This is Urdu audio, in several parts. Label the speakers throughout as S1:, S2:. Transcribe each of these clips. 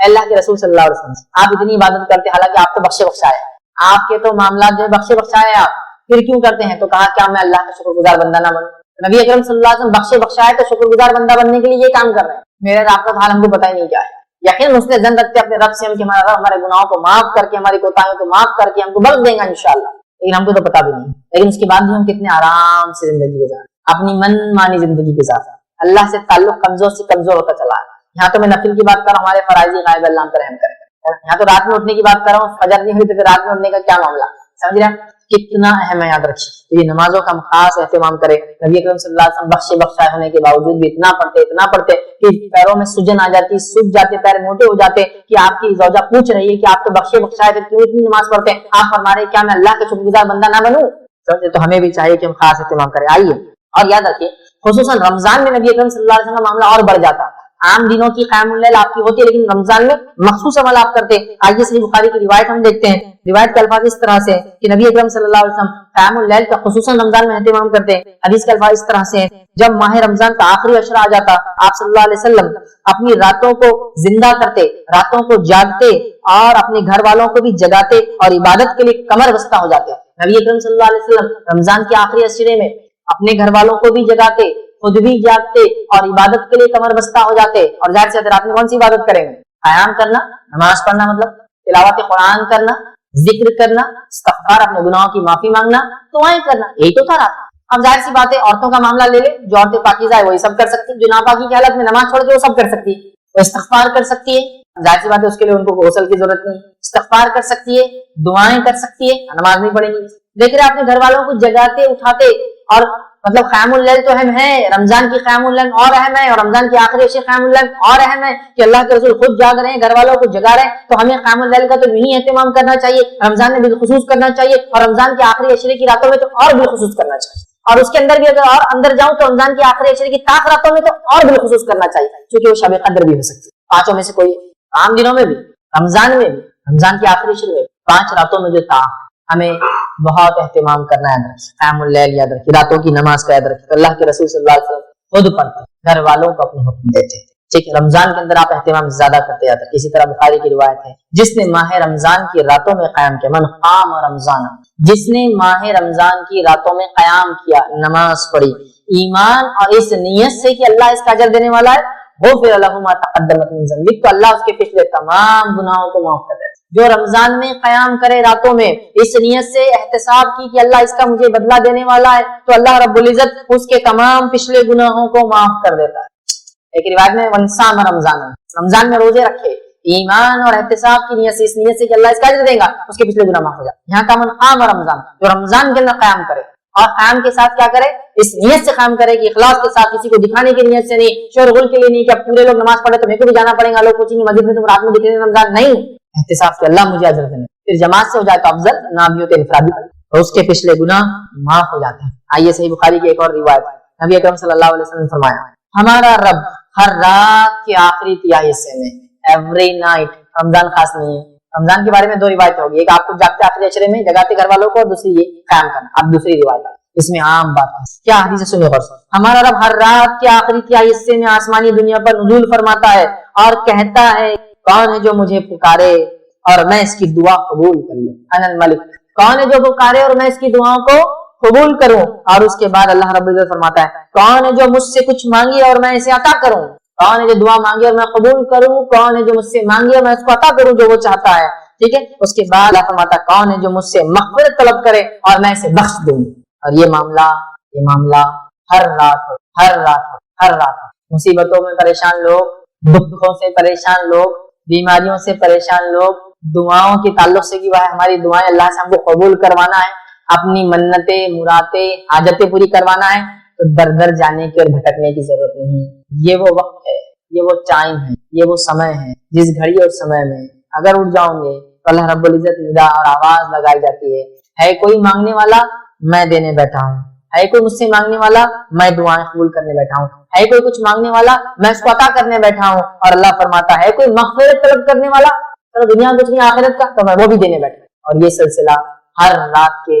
S1: اللہ کے رسول صلی اللہ علیہ وسلم آپ اتنی عبادت کرتے حالانکہ آپ کو بخشے بخشا ہے, آپ کے تو معاملات جو ہے بخشے بخشا ہے, آپ پھر کیوں کرتے ہیں؟ تو کہا کیا میں اللہ کا شکر گزار بندہ نہ بنوں؟ نبی اکرم صلی اللہ علیہ وسلم بخشے بخشا ہے تو شکر گزار بندہ بننے کے لیے یہ کام کر رہے ہیں. میرے آپ کا حال ہم کو پتہ ہی نہیں کیا ہے. یقین اس نے زن رکھتے اپنے رب سے ہم کہ ہمارا رب ہمارے گناہوں کو معاف کر کے ہماری کوتاہیوں کو معاف کر کے ہم کو بخش دے گا انشاءاللہ, لیکن ہم کو تو پتا بھی نہیں. لیکن اس کے بعد بھی ہم کتنے آرام سے زندگی گزار, اپنی من مانی زندگی گزار, اللہ سے تعلق کمزور سے کمزور ہوتا چلا ہے. یہاں تو میں نفل کی بات کر رہا ہوں, ہمارے فرائض غائب اللہ ہم پر رحم کرے. یہاں تو رات میں اٹھنے کی بات کر رہا ہوں, فجر نہیں ہوئی تو رات میں اٹھنے کا کیا معاملہ, سمجھ رہے ہیں کتنا اہم ہے, یاد رکھیے. تو یہ نمازوں کا ہم خاص اہتمام کریں. نبی اکرم صلی اللہ علیہ وسلم بخشے بخشا ہونے کے باوجود بھی اتنا پڑھتے کہ پیروں میں سجن آ جاتی, سوج جاتے, پیر موٹے ہو جاتے کہ آپ کی زوجہ پوچھ رہی ہے کہ آپ تو بخشے بخشا ہے تو کیوں اتنی نماز پڑھتے ہیں؟ آپ فرما رہے کیا میں اللہ کے شکر گزار بندہ نہ بنوں؟ تو ہمیں بھی چاہیے کہ ہم خاص اہتمام کریں. آئیے اور یاد رکھیے خصوصاً رمضان میں نبی اکرم صلی اللہ علیہ وسلم کا معاملہ اور بڑھ جاتا. عام دنوں کی قیام اللیل آپ کی ہوتی ہے لیکن رمضان میں مخصوص عمل آپ کرتے. آئیے صحیح بخاری کی روایت ہم دیکھتے ہیں. روایت کے الفاظ اس طرح سے کہ نبی اکرم صلی اللہ علیہ وسلم قیام اللیل کا خصوصاً رمضان میں اہتمام کرتے ہیں. حدیث کے الفاظ اس طرح سے جب ماہ رمضان کا آخری عشرہ آ جاتا, آپ صلی اللہ علیہ وسلم اپنی راتوں کو زندہ کرتے, راتوں کو جاگتے اور اپنے گھر والوں کو بھی جگاتے اور عبادت کے لیے کمر بستہ ہو جاتے. نبی اکرم صلی اللہ علیہ وسلم رمضان کے آخری عشرے میں اپنے گھر والوں کو بھی جگاتے, خود بھی جاگتے اور عبادت کے لیے کمر بستہ ہو جاتے. اور ظاہر سے رات میں کون سی عبادت کریں گے؟ قیام کرنا, نماز پڑھنا, مطلب تلاوت قرآن کرنا, ذکر کرنا, استغفار, اپنے گناہوں کی معافی مانگنا, دعائیں کرنا, یہی تو تھا رات. اب ظاہر سی بات ہے عورتوں کا معاملہ لے لے, جو عورتیں پاکیزہ ہے وہی سب کر سکتی, جو ناپاکی کی حالت میں نماز چھوڑ کے وہ سب کر سکتی ہے, وہ استغفار کر سکتی ہے. ظاہر سی بات ہے اس کے لیے ان کو غسل کی ضرورت نہیں, استغفار کر سکتی ہے, دعائیں کر سکتی ہے, نماز نہیں پڑھیں گی. دیکھ رہے اپنے گھر والوں کو جگاتے اٹھاتے. اور مطلب قیام اللیل تو اہم ہے, رمضان کی قیام اللیل اور اہم ہے, اور رمضان کی آخری عشرے قیام اللیل اور اہم ہے کہ اللہ کے رسول خود جاگ رہے ہیں, گھر والوں کو جگا رہے ہیں. تو ہمیں قیام اللیل کا تو یہی اہتمام کرنا چاہیے, رمضان میں بالخصوص کرنا چاہیے, اور رمضان کے آخری عشرے کی راتوں میں تو اور بالخصوص کرنا چاہیے. اور اس کے اندر بھی اگر اور اندر جاؤں تو رمضان کی آخری عشرے کی طاق راتوں میں تو اور بالخصوص کرنا چاہیے, کیونکہ وہ شب قدر بھی ہو سکتی ہے. پانچوں میں سے کوئی, عام دنوں میں بھی, رمضان میں بھی, رمضان کی آخری عشرے میں 5 راتوں میں جو طاق, ہمیں بہت اہتمام کرنا ہے. قیام اللیل یاد رکھیے, راتوں کی نماز کا یاد رکھیے. اللہ کے رسول صلی اللہ علیہ وسلم خود پڑھتے, گھر والوں کو اپنے حکم دیتے. ٹھیک ہے, رمضان کے اندر آپ اہتمام زیادہ کرتے جاتے. اسی طرح بخاری کی روایت ہے, جس نے ماہ رمضان کی راتوں میں قیام کیا, من قام رمضان, جس نے ماہ رمضان کی راتوں میں قیام کیا, نماز پڑھی, ایمان اور اس نیت سے کہ اللہ اس کا اجر دینے والا ہے, غفر له ما تقدم من ذنبه, تو اللہ اس کے پچھلے تمام گناہوں کو معاف کر دیتا. جو رمضان میں قیام کرے راتوں میں اس نیت سے احتساب کی کہ اللہ اس کا مجھے بدلہ دینے والا ہے, تو اللہ رب العزت اس کے تمام پچھلے گناہوں کو معاف کر دیتا ہے. ایک روایت میں ونصام رمضان, رمضان میں روزے رکھے ایمان اور احتساب کی نیت سے, اس نیت سے کہ اللہ اس کا اجر دے گا, اس کے پچھلے گناہ معاف ہو جاتے. یہاں کا من قام رمضان, جو رمضان کے اندر قیام کرے, اور قیام کے ساتھ کیا کرے, اس نیت سے قیام کرے کہ اخلاص کے ساتھ, کسی کو دکھانے کی نیت سے نہیں, شور غل کے لیے نہیں کہ اب پورے لوگ نماز پڑھے تو میرے کو بھی جانا پڑے گا, لوگ پوچھیں گے مسجد میں تم رات میں دکھ رہے ہیں رمضان, نہیں, احتساب کہ اللہ مجھے اجر دینے. پھر جماعت سے ہو جائے تو افضل, نہ بھی ہو تو انفرادی, اور اس کے پچھلے گناہ معاف ہو جاتے ہیں. آئیے صحیح بخاری کی ایک اور روایت, نبی اکرم صلی اللہ علیہ وسلم نے فرمایا, ہمارا رب ہر رات کے آخری تہائی حصے میں, ایوری نائٹ, رمضان خاص نہیں ہے, رمضان کے بارے میں 2 روایتیں ہوگی, ایک آپ کو جاگتے آخری عشرے میں جگاتے گھر والوں کو, اور دوسری یہ قیام کرنا. اب دوسری روایت, اس میں عام بات ہے, کیا حدیث ہے سنیں غور سے. ہمارا رب ہر رات کے آخری تہائی حصے میں آسمانی دنیا پر نزول فرماتا ہے اور کہتا ہے, کون ہے جو مجھے پکارے اور میں اس کی دعا قبول کر لوں, انا الملک, کون ہے جو پکارے اور میں اس کی دعاؤں کو قبول کروں. اور اس کے بعد اللہ رب العزت فرماتا ہے, کون ہے جو مجھ سے کچھ مانگے اور میں اسے عطا کروں, کون ہے جو دعا مانگے اور میں قبول کروں, کون ہے جو مجھ سے مانگے اور میں اس کو عطا کروں جو وہ چاہتا ہے. ٹھیک ہے, اس کے بعد اللہ فرماتا ہے, کون ہے جو مجھ سے مغفرت طلب کرے اور میں اسے بخش دوں. اور یہ معاملہ ہر رات مصیبتوں میں پریشان لوگ, دکھوں سے پریشان لوگ, بیماریوں سے پریشان لوگ, دعاؤں کے تعلق سے کہ ہماری دعائیں اللہ سے ہم کو قبول کروانا ہے, اپنی منتیں, مرادیں, حاجتیں پوری کروانا ہے, تو در در جانے کی اور بھٹکنے کی ضرورت نہیں. یہ وہ وقت ہے, یہ وہ ٹائم ہے, یہ وہ سمے ہے, جس گھڑی اور سمے میں اگر اٹھ جاؤں گے تو اللہ رب العزت ندا اور آواز لگائی جاتی ہے کوئی مانگنے والا, میں دینے بیٹھا ہوں, ہے کوئی مجھ سے مانگنے والا, میں دعائیں قبول کرنے بیٹھا ہوں, ہے کوئی کچھ مانگنے والا, میں اس کو عطا کرنے بیٹھا ہوں. اور اللہ فرماتا ہے, کوئی مغفرت طلب کرنے والا, چلو دنیا کچھ نہیں آخرت کا, تو میں وہ بھی دینے بیٹھا. اور یہ سلسلہ ہر رات کے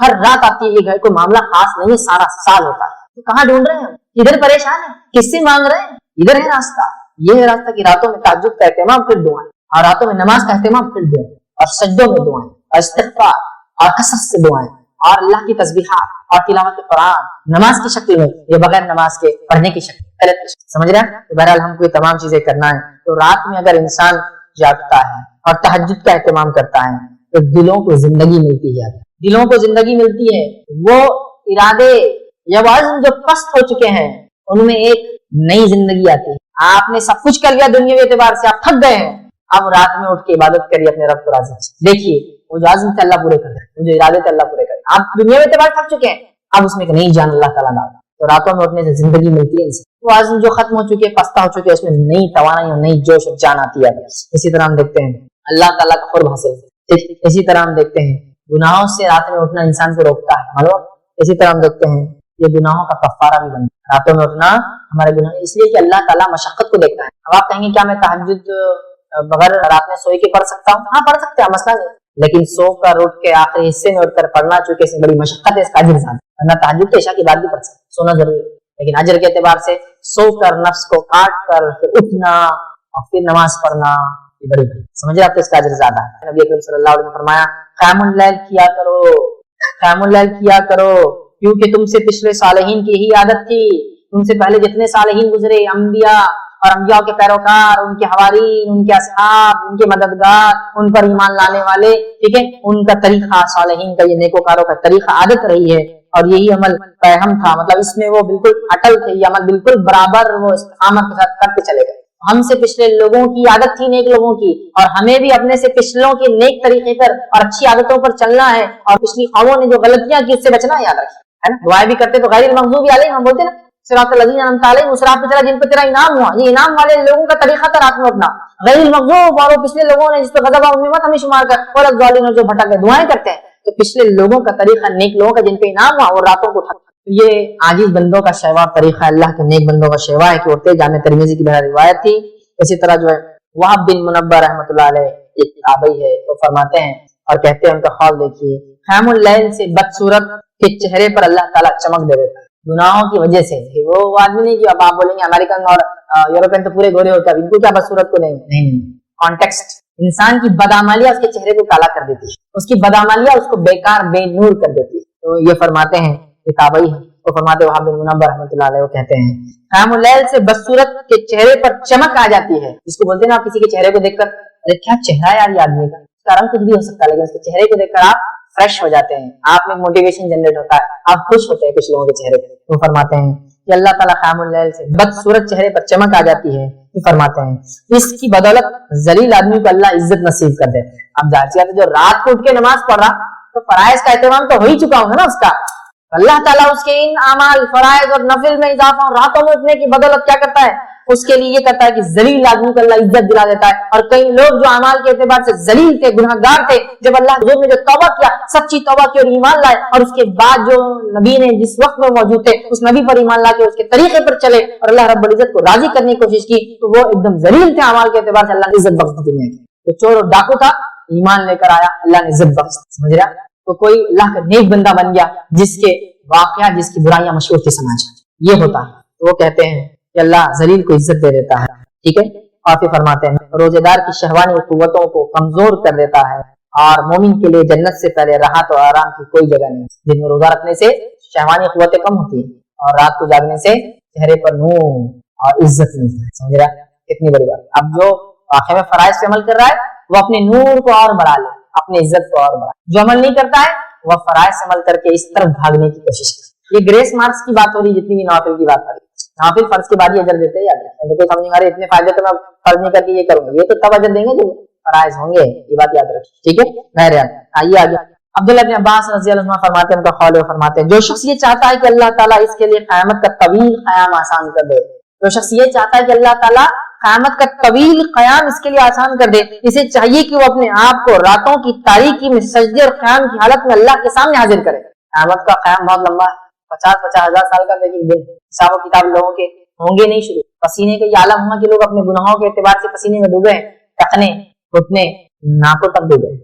S1: ہر رات آتی ہے یہ گھر، کوئی معاملہ خاص نہیں ہے، سارا سال ہوتا ہے. تو کہاں ڈھونڈ رہے ہیں ہم؟ ادھر پریشان ہیں، کس سے مانگ رہے ہیں؟ ادھر ہے راستہ، یہ ہے راستہ کہ راتوں میں تہجد کا اہتمام پھر دعائیں، اور راتوں میں نماز کا اہتمام پھر دعائیں، اور سجدوں میں دعائیں، اور استغفار اور کثرت سے دعائیں، اور اللہ کی تسبیحات اور تلاوت قرآن نماز کی شکل میں، یہ بغیر نماز کے پڑھنے کی شکل، غلط کی شکل. سمجھ رہے ہیں؟ تو بہرحال ہم کو یہ تمام چیزیں کرنا ہے. تو رات میں اگر انسان جاگتا ہے اور تہجد کا اہتمام کرتا ہے تو دلوں کو زندگی ملتی ہے، دلوں کو زندگی ملتی ہے. وہ ارادے یا عزم جو پست ہو چکے ہیں ان میں ایک نئی زندگی آتی ہے. آپ نے سب کچھ کر لیا دنیاوی اعتبار سے، آپ تھک گئے ہیں، اب رات میں اٹھ کے عبادت کریے اپنے رب کو راضی. دیکھیے وہ جو عزم تھے اللہ پورے کر دیں، وہ جو ارادے تھے اللہ پورے کر دیں. آپ دنیاوی اعتبار تھک چکے ہیں، اب اس میں ایک نئی جان اللہ تعالیٰ ڈالتا. تو راتوں میں اٹھنے سے زندگی ملتی ہے. وہ عزم جو ختم ہو چکے، پستہ ہو چکے، اس میں نئی توانائی اور نئی جوش اور جان آتی ہے. اسی طرح ہم دیکھتے ہیں اللہ تعالیٰ کا قرب حاصل. اسی طرح ہم دیکھتے ہیں گناہوں سے رات میں اٹھنا انسان کو روکتا ہے، معلوم. اسی طرح ہم دیکھتے ہیں یہ گناہوں کا کفارہ بھی بنتا ہے. راتوں میں اٹھنا ہمارے گناہ، اس لیے کہ اللہ تعالیٰ مشقت کو دیکھتا ہے. اب آپ کہیں گے کیا میں تہجد بغیر رات میں سوئے کے پڑھ سکتا ہوں؟ ہاں پڑھ سکتے ہیں، مسئلہ نہیں. لیکن سو کر اٹھ کے آخری حصے میں اٹھ کر پڑھنا چونکہ اس میں بڑی مشقت ہے، اس کا اجر زیادہ ہے. ورنہ تہجد تو عشاء کی بعد بھی پڑھ سکتے، سونا ضروری ہے. لیکن اجر کے اعتبار سے سو کر نفس کو کاٹ کر پھر اٹھنا اور پھر نماز پڑھنا یہ بڑی بڑی، سمجھے آپ، تو اس کا اجر زیادہ ہے. نبی اکرم صلی اللہ علیہ وسلم نے فرمایا قیام اللیل کیا کرو، قیام اللیل کیا کرو، کیونکہ تم سے پچھلے صالحین کی ہی عادت تھی. تم سے پہلے جتنے صالحین گزرے، انبیاء اور انبیاء کے پیروکار، ان کے حوارین، ان کے اصحاب، ان کے مددگار، ان پر ایمان لانے والے، ٹھیک ہے، ان کا طریقہ، صالحین کا یہ نیکوکاروں کا طریقہ عادت رہی ہے، اور یہی عمل پیہم تھا. مطلب اس میں وہ بالکل اٹل تھے، یہ عمل بالکل برابر وہ استقامت کے ساتھ کرتے چلے گئے. ہم سے پچھلے لوگوں کی عادت تھی نیک لوگوں کی، اور ہمیں بھی اپنے سے پچھلوں کے نیک طریقے پر اور اچھی عادتوں پر چلنا ہے، اور پچھلی قوموں نے جو غلطیاں کی اس سے بچنا ہے. یاد رکھیں، ہے نا. دعائیں بھی کرتے تو غیر المغضوب علیہم ہم بولتے نا، صراط الذین انعمت علیہم، اس رات پہ چلا جن پہ تیرا انعام ہوا. یہ انعام والے لوگوں کا طریقہ تھا رات میں اٹھنا. غیر المغضوب اور پچھلے لوگوں نے جس پہ غضب اور نعمت ہمیں شمار کر، اور الضالین جو بھٹک گئے دعائیں کرتے ہیں. تو پچھلے لوگوں کا طریقہ، نیک لوگوں کا جن پہ انعام ہوا، اور راتوں کو یہ عاجز بندوں کا شیوا طریقہ، اللہ کے نیک بندوں کا شیوا ہے کہ اٹھتے. جامع ترمذی کی بہت روایت تھی. اسی طرح جو ہے وہب بن منبہ رحمۃ اللہ علیہ ایک تابعی ہے، وہ فرماتے ہیں اور کہتے ہیں، ان کا خواب دیکھیے، قیام اللیل سے بدصورت کے چہرے پر اللہ تعالیٰ چمک دے دیتا ہے گناہوں کی وجہ سے. وہ آدمی نہیں کہ اب آپ بولیں گے امریکن اور یورپین تو پورے گورے ہوتے ہیں، ان کو کیا بدصورت کو نہیں. کانٹیکسٹ، انسان کی بدعمالیاں اس کے چہرے کو کالا کر دیتی ہے، اس کی بدعمالیاں اس کو بیکار بے نور کر دیتی ہے. تو یہ فرماتے ہیں، یہ تابعی ہے، وہ فرماتے وہاب بن منبہ رحمۃ اللہ علیہ، وہ کہتے ہیں قیام اللیل سے بدصورت کے چہرے پر چمک آ جاتی ہے. جس کو بولتے ہیں نا، آپ کسی کے چہرے کو دیکھ کر ارے کیا چہرہ ہے یار یہ آدمی کا، اس کا رنگ کچھ بھی ہو سکتا ہے، لیکن اس کے چہرے کو دیکھ کر آپ فریش ہو جاتے ہیں، آپ میں موٹیویشن جنریٹ ہوتا ہے، آپ خوش ہوتے ہیں کچھ لوگوں کے چہرے پہ. وہ فرماتے ہیں کہ اللہ تعالیٰ قیام اللیل سے بدصورت چہرے پر چمک آ جاتی ہے. یہ فرماتے ہیں اس کی بدولت ذلیل آدمی کو اللہ عزت نصیب کر دیتے ہیں. اب ظاہر سی بات ہے جو رات کو اٹھ کے نماز پڑھ رہا تو فرائض کا اہتمام تو ہو ہی چکا ہوگا نا اس کا. اللہ تعالیٰ اس کے ان اعمال، فرائض اور نفل میں اضافہ اور راتوں میں اٹھنے کی بدولت کیا کرتا ہے، اس کے لیے یہ کرتا ہے کہ ذلیل آدمی کو اللہ عزت دلا دیتا ہے. اور کئی لوگ جو اعمال کے اعتبار سے ذلیل تھے، گناہگار تھے، جب اللہ حضور نے جو توبہ کیا، سچی توبہ کی اور ایمان لائے، اور اس کے بعد جو نبی نے جس وقت میں موجود تھے اس نبی پر ایمان لا کے اس کے طریقے پر چلے اور اللہ رب العزت کو راضی کرنے کی کوشش کی، تو وہ ایک دم ذلیل تھے اعمال کے اعتبار سے، اللہ نے عزت بخش دی. تو چور اور ڈاکو تھا، ایمان لے کر آیا، اللہ نے عزت بخش دی. سمجھ رہا؟ تو کوئی اللہ کا نیک بندہ بن گیا جس کے واقعہ، جس کی برائیاں مشہور تھی سماج، یہ ہوتا ہے. تو وہ کہتے ہیں کہ اللہ ذلیل کو عزت دے دیتا ہے. ٹھیک ہے. اور پھر فرماتے ہیں روزے دار کی شہوانی قوتوں کو کمزور کر دیتا ہے، اور مومن کے لیے جنت سے پہلے راحت اور آرام کی کوئی جگہ نہیں. دن میں روزہ رکھنے سے شہوانی قوتیں کم ہوتی ہیں، اور رات کو جاگنے سے چہرے پر نور اور عزت ملتی ہے. سمجھ رہا ہے؟ کتنی بڑی بات. اب جو واقعہ میں فرائض سے عمل کر رہا ہے وہ اپنے نور کو اور بڑھا لے، اپنی عزت کو اور بڑھا. جو عمل نہیں کرتا ہے وہ فرائض سے عمل کر کے اس طرف بھاگنے کی کوشش کرے. یہ گریس مارکس کی بات ہو رہی، جتنی بھی نوافل کی بات ہو رہی. نوافل فرض کے بعد ہی اجر دیتے ہیں. یاد رکھیں، کوئی سمجھ نہیں اتنے فائدے تو میں فرض نہیں کر کے یہ کروں گا، یہ تو تب اجر دیں گے جب فرائض ہوں گے. یہ بات یاد رکھیں. ٹھیک ہے. بہرحال آئیے آگے. عبداللہ بن عباس رضی اللہ عنہ فرماتے ہیں، ان کا قول فرماتے ہیں جو شخص یہ چاہتا ہے کہ اللہ تعالیٰ اس کے لیے قیامت کا طویل قیام آسان کر دے، جو شخص یہ چاہتا ہے کہ اللہ تعالیٰ قیامت کا طویل قیام اس کے لیے آسان کر دے، اسے چاہیے کہ وہ اپنے آپ کو راتوں کی تاریکی میں سجدے اور قیام کی حالت میں اللہ کے سامنے حاضر کرے. قیامت کا قیام بہت لمبا ہے، 50 ہزار سال کا. لیکن دن حساب و کتاب لوگوں کے ہوں گے نہیں شروع. پسینے کا یہ عالم ہوا کہ لوگ اپنے گناہوں کے اعتبار سے پسینے میں ڈوبے ہیں، ٹکنے گھٹنے ناکوں تک ڈوبے.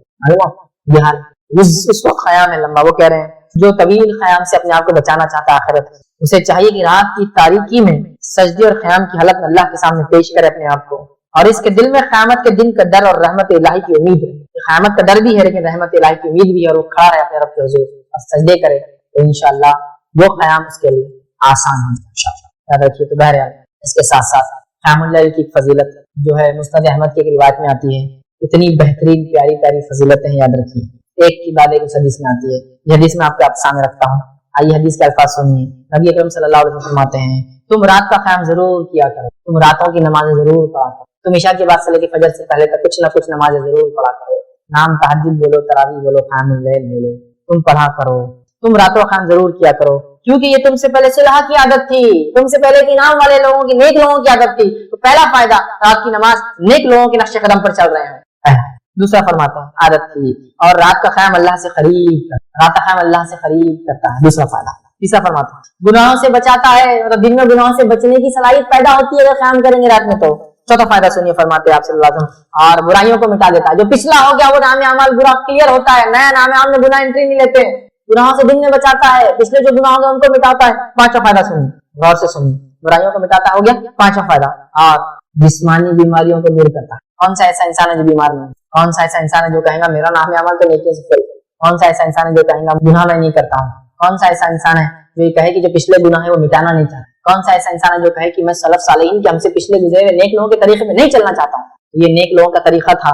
S1: یہ حال اس وقت قیام ہے لمبا. وہ کہہ رہے ہیں جو طویل قیام سے اپنے آپ کو بچانا چاہتا ہے آخرت، اسے چاہیے کہ رات کی تاریکی میں سجدے اور قیام کی حالت میں اللہ کے سامنے پیش کرے اپنے آپ کو، اور اس کے دل میں قیامت کے دن کا ڈر اور رحمت الہی کی امید ہے۔ قیامت کا ڈر بھی ہے لیکن رحمت الہی کی امید بھی ہے، اور وہ کھڑا ہے اپنے رب کے حضور اور سجدے کرے تو انشاءاللہ وہ قیام اس کے لیے آسان ہو جائے۔ یاد رکھیے۔ تو بہرحال اس کے ساتھ ساتھ قیام اللیل کی فضیلت جو ہے مسند احمد کی ایک روایت میں آتی ہے، اتنی بہترین پیاری پیاری فضیلتیں ہیں، یاد رکھیے۔ ایک کی بعد ایک اس حدیث میں آتی ہے، یہ حدیث میں آپ کے سامنے رکھتا ہوں، آئیے حدیث کے الفاظ سنیے۔ نبی اکرم صلی اللہ علیہ وسلم فرماتے ہیں، تم رات کا قیام ضرور کیا کرو، تم راتوں کی نمازیں ضرور پڑھا کرو، تم عشاء کے بعد سے لے کے فجر سے پہلے تک کچھ نہ کچھ نمازیں ضرور پڑھا کرو، نام تہجد بولو، تراویح بولو، قیام اللیل بولو، تم پڑھا کرو، تم راتوں کا قیام ضرور کیا کرو، کیونکہ یہ تم سے پہلے صلح کی عادت تھی، تم سے پہلے کے انعام والے لوگوں کی، نیک لوگوں کی عادت تھی۔ تو پہلا فائدہ، رات کی نماز نیک لوگوں کے نقش قدم پر چل رہے ہیں۔ دوسرا فرماتے ہیں عادت تھی، اور رات کا قیام اللہ سے قریب، رات کا قیام اللہ سے قریب کرتا ہے، دوسرا فائدہ۔ تیسرا فرماتا ہے گناہوں سے بچاتا ہے، مطلب دن میں گناہوں سے بچنے کی صلاحیت پیدا ہوتی ہے اگر قیام کریں گے رات میں۔ تو چوتھا فائدہ سنیے، فرماتے ہیں آپ صلی اللہ علیہ وسلم، اور برائیوں کو مٹا دیتا ہے، جو پچھلا ہو گیا وہ نام اعمال برا کلیئر ہوتا ہے، نیا نام اعمال میں گناہ انٹری نہیں لیتے، گناہوں سے دن میں بچاتا ہے، پچھلے جو گناہ ہو گئے ان کو مٹاتا ہے۔ پانچواں فائدہ سنیے، غور سے سنیے، برائیوں کو مٹاتا ہو گیا پانچواں فائدہ، اور جسمانی بیماریوں کو دور کرتا ہے۔ کون سا ایسا انسان ہے جو بیمار نہیں؟ کون سا ایسا انسان ہے جو کہے گا میرا نام اعمال تو نیکی سے فل؟ کون سا ایسا انسان ہے جو کہے گا گناہ میں نہیں کرتا ہوں؟ کون سا ایسا انسان ہے جو یہ کہے کہ جو پچھلے گناہ ہے وہ مٹانا نہیں چاہتا؟ کون سا ایسا انسان ہے جو کہے کہ میں سلف صالحین کے ہم سے پچھلے گزرے ہوئے نیک لوگوں کے طریقے میں نہیں چلنا چاہتا ہوں؟ یہ نیک لوگوں کا طریقہ تھا،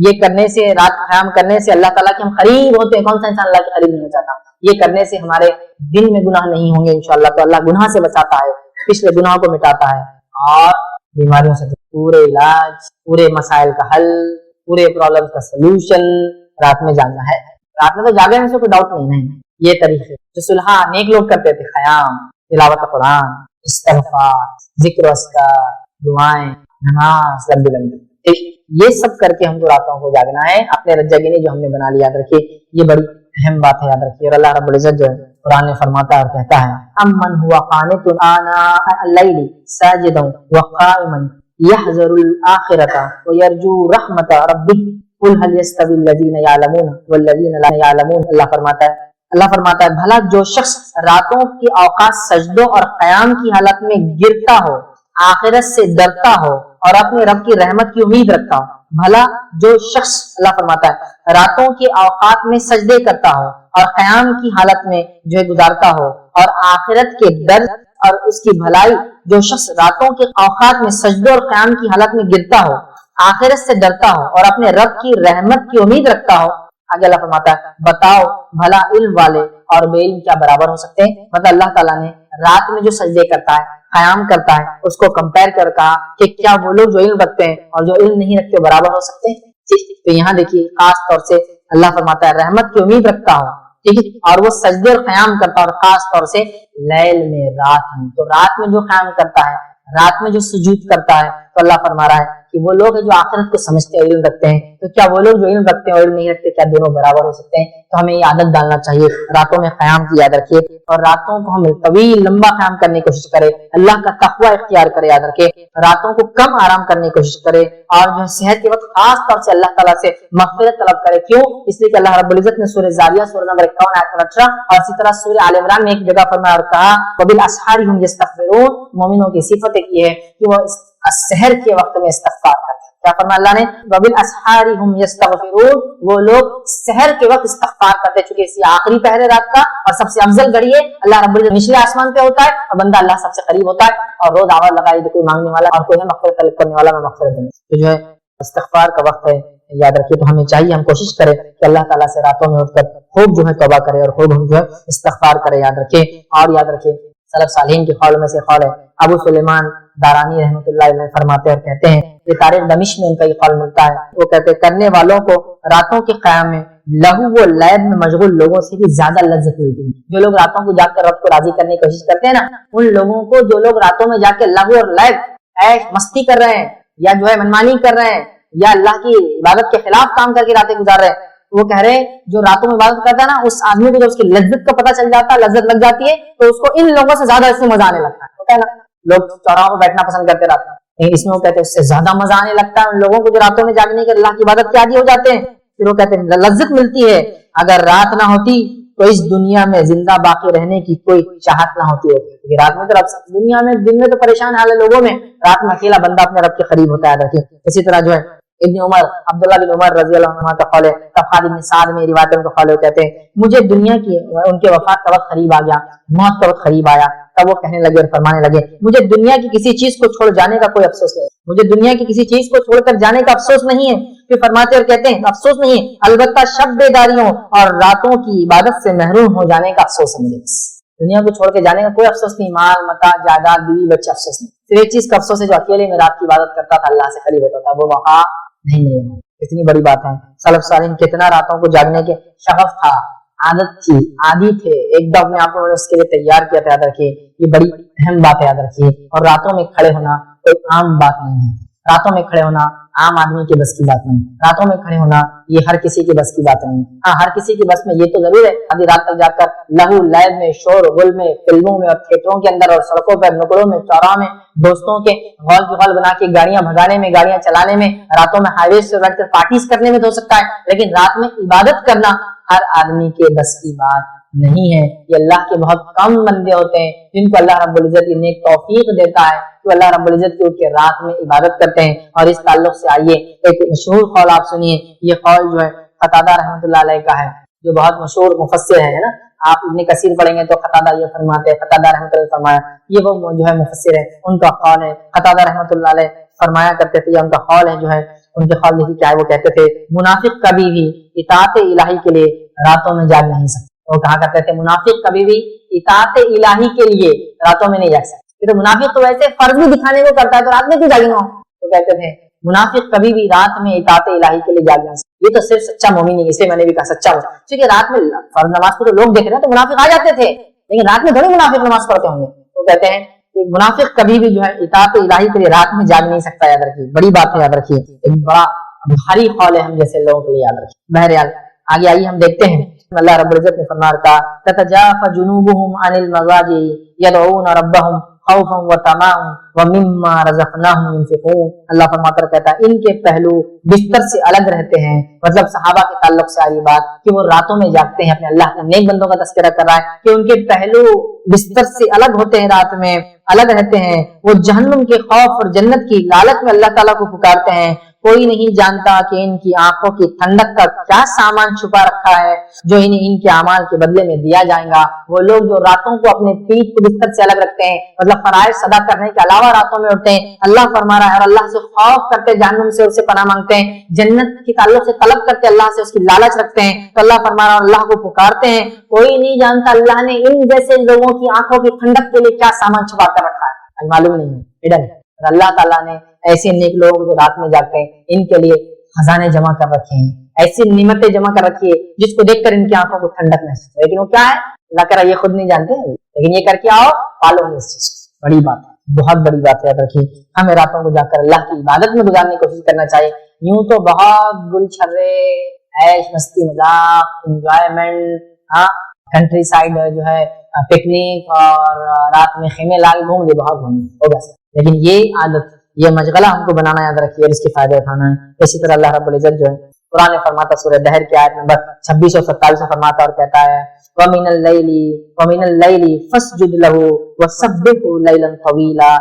S1: یہ کرنے سے، رات کا قیام کرنے سے اللہ تعالیٰ کے ہم قریب ہوتے ہیں۔ کون سا انسان اللہ کے قریب نہیں چاہتا؟ یہ کرنے سے ہمارے دن میں گناہ نہیں ہوں گے انشاءاللہ، تو اللہ گناہ سے بچاتا ہے، پچھلے گناہوں کو مٹاتا ہے، اور بیماریوں سے پورے علاج، پورے مسائل کا حل، پورے پرابلم کا سلوشن رات میں جانا ہے۔ رات میں تو جاگے میں سے کوئی ڈاؤٹ نہیں ہے۔ یہ طریقے جو صلح نیک لوگ کرتے تھے، قیام، تلاوت قرآن، استغفار، ذکر و اذکار، دعائیں، نماز لمبی لمبی، یہ سب کر کے ہم کو راتوں کو جاگنا ہے۔ اپنے رجگینی جو ہم نے بنا لی، یاد رکھیے یہ بڑی اہم بات ہے، یاد رکھیے۔ اور اللہ رب العزت جو ہے قرآن میں فرماتا ہے اور کہتا ہے، امن ہوا قانت آناء اللیل ساجدا وقائما یحذر الآخرۃ ویرجو رحمت ربہ قل هل يستوی الذین یعلمون والذین لا یعلمون۔ اللہ فرماتا ہے بھلا جو شخص راتوں کی اوقات سجدوں اور قیام کی حالت میں گرتا ہو، آخرت سے ڈرتا ہو اور اپنے رب کی رحمت کی امید رکھتا ہو، بھلا جو شخص، اللہ فرماتا ہے، راتوں کے اوقات میں سجدے کرتا ہو اور قیام کی حالت میں جو ہے گزارتا ہو، اور آخرت کے ڈر اور اس کی بھلائی، جو شخص راتوں کے اوقات میں سجدے اور قیام کی حالت میں گرتا ہو، آخرت سے ڈرتا ہو اور اپنے رب کی رحمت کی امید رکھتا ہو، آگے اللہ فرماتا ہے بتاؤ بھلا علم والے اور بے علم کیا برابر ہو سکتے ہیں؟ مطلب اللہ تعالیٰ نے رات میں جو سجدے کرتا ہے، قیام کرتا ہے، اس کو کمپیر کر کہا کہ کیا وہ لوگ جو علم رکھتے ہیں اور جو علم نہیں رکھتے برابر ہو سکتے ہیں؟ تو یہاں دیکھیے خاص طور سے اللہ فرماتا ہے رحمت کی امید رکھتا ہو، ٹھیک ہے، اور وہ سجدے اور قیام کرتا ہے، اور خاص طور سے لیل میں، رات میں۔ تو رات میں جو قیام کرتا ہے، رات میں جو سجود کرتا ہے، تو اللہ فرما رہا ہے کہ وہ لوگ ہیں جو آخرت کو سمجھتے ہیں، علم رکھتے ہیں، تو کیا وہ لوگ جو علم رکھتے ہیں اور علم نہیں رکھتے، کیا دونوں برابر ہو سکتے ہیں؟ تو ہمیں یہ عادت ڈالنا چاہیے، راتوں میں قیام کی یاد رکھیے، اور راتوں کو ہم طویل لمبا قیام کرنے کی کوشش کریں، اللہ کا تقوی اختیار کرے، یاد رکھے، راتوں کو کم آرام کرنے کی کوشش کرے، اور جو صحت کے وقت خاص طور سے اللہ تعالیٰ سے مغفرت طلب کرے۔ کیوں؟ اس لیے کہ اللہ رب العزت نے سورہ زاریہ سورہ نمبر 51 آیت 18 اور اسی طرح سورہ آل عمران میں ایک جگہ فرمایا اور کہا وبالاسحار هم يستغفرون، مومنوں کی صفت ایک یہ ہے کہ وہ سحر کے وقت میں استغفار کرتے ہیں۔ کیا فرمایا اللہ نے؟ وبالاسحار هم يستغفرون، وہ لوگ سحر کے وقت استغفار کرتے ہیں، چونکہ اسی آخری پہرے رات کا اور سب سے افضل گھڑی ہے، اللہ رب العزت نچلے آسمان پہ ہوتا ہے اور بندہ اللہ سب سے قریب ہوتا ہے، اور روز آواز لگائی تو کوئی مانگنے والا اور کوئی ہے مغفرت طلب کرنے والا، میں مغفرت دوں۔ تو جو ہے استغفار کا وقت ہے، یاد رکھیے۔ تو ہمیں چاہیے ہم کوشش کریں کہ اللہ تعالیٰ سے راتوں میں اٹھ کر خوب جو ہے توبہ کرے اور خوب ہم جو ہے استغفار کرے، یاد رکھے۔ اور یاد رکھے سلف صالحین کے قول میں سے قول ہے، ابو سلیمان دارانی رحمۃ اللہ علیہ فرماتے اور کہتے ہیں، یہ تاریخ دمشق میں ان کا یہ قول ملتا ہے، وہ کہتے ہیں کرنے والوں کو راتوں کے قیام میں لہو و لعب میں مشغول لوگوں سے بھی زیادہ لذت ملتی ہے۔ جو لوگ راتوں کو جاگ کر رب کو راضی کرنے کی کوشش کرتے ہیں نا، ان لوگوں کو جو لوگ راتوں میں جا کے لہو اور لعب، عیش مستی کر رہے ہیں، یا جو ہے منمانی کر رہے ہیں، یا اللہ کی عبادت کے خلاف کام کر کے راتیں گزار رہے ہیں، وہ کہہ رہے ہیں جو راتوں میں عبادت کرتا ہے نا، اس آدمی کو جب اس کی لذت کا پتہ چل جاتا ہے، لذت لگ جاتی ہے، تو اس کو ان لوگوں سے زیادہ اس میں مزہ آنے لگتا ہے نا۔ لوگ چوراہوں پہ بیٹھنا پسند کرتے رہتے ہیں، اس میں وہ کہتے ہیں اس سے زیادہ مزہ آنے لگتا ہے ان لوگوں کو جو راتوں میں جاگنے کے اللہ کی عبادت کے عادی ہو جاتے ہیں، پھر وہ کہتے ہیں لذت ملتی ہے، اگر رات نہ ہوتی تو اس دنیا میں زندہ باقی رہنے کی کوئی چاہت نہ ہوتی ہوتی، کیونکہ رات میں تو رب دنیا میں دن میں تو پریشان حال ہے لوگوں میں، رات میں اکیلا بندہ اپنے رب کے قریب ہوتا ہے. دیکھیے اسی طرح جو ہے ابن عمر عبداللہ بن عمر رضی اللہ عنہ کا قول ہے، طبقات ابن سعد میں روایتوں کا قول ہے، کہتے ہیں مجھے دنیا کی ان کے وفات کا وقت قریب آ گیا، موت کا وقت قریب آیا، تب وہ کہنے لگے اور فرمانے لگے مجھے دنیا کی کسی چیز کو چھوڑ جانے کا کوئی افسوس نہیں، مجھے دنیا کی کسی چیز کو چھوڑ کر جانے کا افسوس نہیں ہے. پھر فرماتے اور کہتے ہیں افسوس نہیں ہے، البتہ شب بیداریوں اور راتوں کی عبادت سے محروم ہو جانے کا افسوس ہے مجھے. دنیا کو چھوڑ کے جانے کا کوئی افسوس نہیں، مال متاع جائیداد بیوی بچے افسوس نہیں، صرف ایک چیز کا افسوس ہے جو اکیلے میں رات کی عبادت کرتا تھا، اللہ سے قریب ہوتا تھا، وہ موقع نہیں ملے. اتنی بڑی بات ہے. سلف صالحین کتنا راتوں کو جاگنے کے شغف تھا، عادت تھی، عادی تھے، ایک دم اپنے آپ کو اس کے لیے تیار کیا تھا. یاد رکھیے یہ بڑی اہم بات ہے، یاد رکھیے. اور راتوں میں کھڑے ہونا کوئی عام بات نہیں ہے، راتوں میں کھڑے ہونا عام آدمی کے بس کی بات نہیں، راتوں میں کھڑے ہونا یہ ہر کسی کے بس کی بات نہیں. ہاں ہر کسی کے بس میں یہ تو ضرور ہے آدھی رات تک جا کر لہو لعب میں، شور غل میں، فلموں میں اور تھیٹروں کے اندر اور سڑکوں پر، نکڑوں میں، چوراہوں میں دوستوں کے غول کی غول بنا کے گاڑیاں بھگانے میں، گاڑیاں چلانے میں، راتوں میں ہائی وے سے بیٹھ کر پارٹیز کرنے میں تو ہو سکتا ہے، لیکن رات میں عبادت کرنا ہر آدمی کے بس کی بات نہیں ہے. یہ اللہ کے بہت کم بندے ہوتے ہیں جن کو اللہ رب العزت یہ نیک توفیق دیتا ہے کہ اللہ رب العزت کی اٹھ کے رات میں عبادت کرتے ہیں. اور اس تعلق سے آئیے ایک مشہور قول آپ سنیے. یہ قول جو ہے قتادہ رحمۃ اللہ علیہ کا ہے، جو بہت مشہور مفسر ہے نا. آپ ابن کثیر پڑھیں گے تو قتادہ یہ فرماتے ہیں، قتادہ رحمۃ اللہ فرمایا، یہ وہ جو ہے مفسر ہے، ان کا قول ہے. قتادہ رحمۃ اللہ علیہ فرمایا کرتے تھے، ان کا قول ہے جو ہے، ان کے قول دیکھیے کیا ہے. وہ کہتے تھے منافق کبھی بھی اطاعت الہی کے لیے راتوں میں جاگ نہیں سکتے. وہ کہا کرتے تھے منافق کبھی بھی اطاعت الہی کے لیے راتوں میں نہیں جاگ سکتے. تو منافق تو ویسے فرض بھی دکھانے کو کرتا ہے تو رات میں کیوں جاگنا ہو. تو کہتے تھے منافق کبھی بھی رات میں اطاعت الہی کے لیے جاگ نہیں سکتے. یہ تو صرف سچا مومن ہے، اسے میں نے بھی کہا سچا ہو، کیونکہ رات میں فرض نماز کو تو لوگ دیکھ رہے ہیں تو منافق آ جاتے تھے، لیکن رات میں تھوڑی منافق نماز پڑھتے ہوں گے. تو کہتے ہیں کہ منافق کبھی بھی جو ہے اطاعت الہی کے لیے رات میں جاگ نہیں سکتا. یاد رکھیے بڑی بات ہے، یاد رکھیے ایک بڑا بھاری قول ہے ہم جیسے لوگوں کے لیے. یاد رکھیے. بہرحال آگے آئیے ہم دیکھتے ہیں اللہ رب العزت نے فرمایا تھا تتجافى جنوبهم عن المضاجع يدعون ربهم خوفا وطمعا ومما رزقناهم ينفقون. اللہ فرماتا کہتا ہے ان کے پہلو بستر سے الگ رہتے ہیں. مطلب صحابہ کے تعلق سے آئی بات کہ وہ راتوں میں جاگتے ہیں، اپنے اللہ کے نیک بندوں کا تذکرہ کر رہا ہے کہ ان کے پہلو بستر سے الگ ہوتے ہیں، رات میں الگ رہتے ہیں. وہ جہنم کے خوف اور جنت کی لالچ میں اللہ تعالیٰ کو پکارتے ہیں. کوئی نہیں جانتا کہ ان کی آنکھوں کی ٹھنڈک کا کیا سامان چھپا رکھا ہے جو انہیں ان کے اعمال کے بدلے میں دیا جائے گا. وہ لوگ جو راتوں کو اپنے پیٹ کو بستر سے الگ رکھتے ہیں، مطلب فرائض ادا کرنے کے علاوہ راتوں میں اٹھتے ہیں، اللہ فرما رہا ہے، اور اللہ سے خوف کرتے، جہنم سے اس سے پناہ مانگتے ہیں، جنت کے تعلق سے طلب کرتے، اللہ سے اس کی لالچ رکھتے ہیں. تو اللہ فرما رہا ہے اللہ کو پکارتے ہیں. کوئی نہیں جانتا اللہ نے ان جیسے لوگوں کی آنکھوں کی ٹھنڈک کے لیے کیا سامان چھپا کر رکھا ہے، معلوم نہیں ہے. اللہ تعالیٰ نے ایسے نیک لوگ جو رات میں جاگتے ہیں ان کے لیے خزانے جمع کر رکھے ہیں، ایسی نعمتیں جمع کر رکھی ہے جس کو دیکھ کر ان کی آنکھوں کو ٹھنڈک محسوس ہے. لیکن وہ کیا ہے اللہ کرا یہ خود نہیں جانتے ہیں، لیکن یہ کر کے آؤ پالو گے اس چیز کو. بڑی بات ہے، بہت بڑی بات ہے. یاد رکھیے ہمیں راتوں کو جا کر اللہ کی عبادت میں گزارنے کی کوشش کرنا چاہیے. یوں تو بہت گل چھرے، عیش مستی، مذاق، انجوائمنٹ، ہاں کنٹری سائڈ جو ہے پکنک اور رات میں خیمے لال گھوم لے، بہت گھومے ہوگا، لیکن یہ عادت یہ مشغلہ ہم کو بنانا یاد رکھیے اور اس کے فائدے اٹھانا ہے. اسی طرح اللہ رب العزت جو ہے قرآن میں فرماتا، سورہ دہر کی آیت نمبر 26 اور 27 میں فرماتا اور کہتا ہے وَمِنَ اللَّيْلِ فَاسْجُدْ لَهُ وَسَبِّحْهُ لَيْلًا طَوِيلًا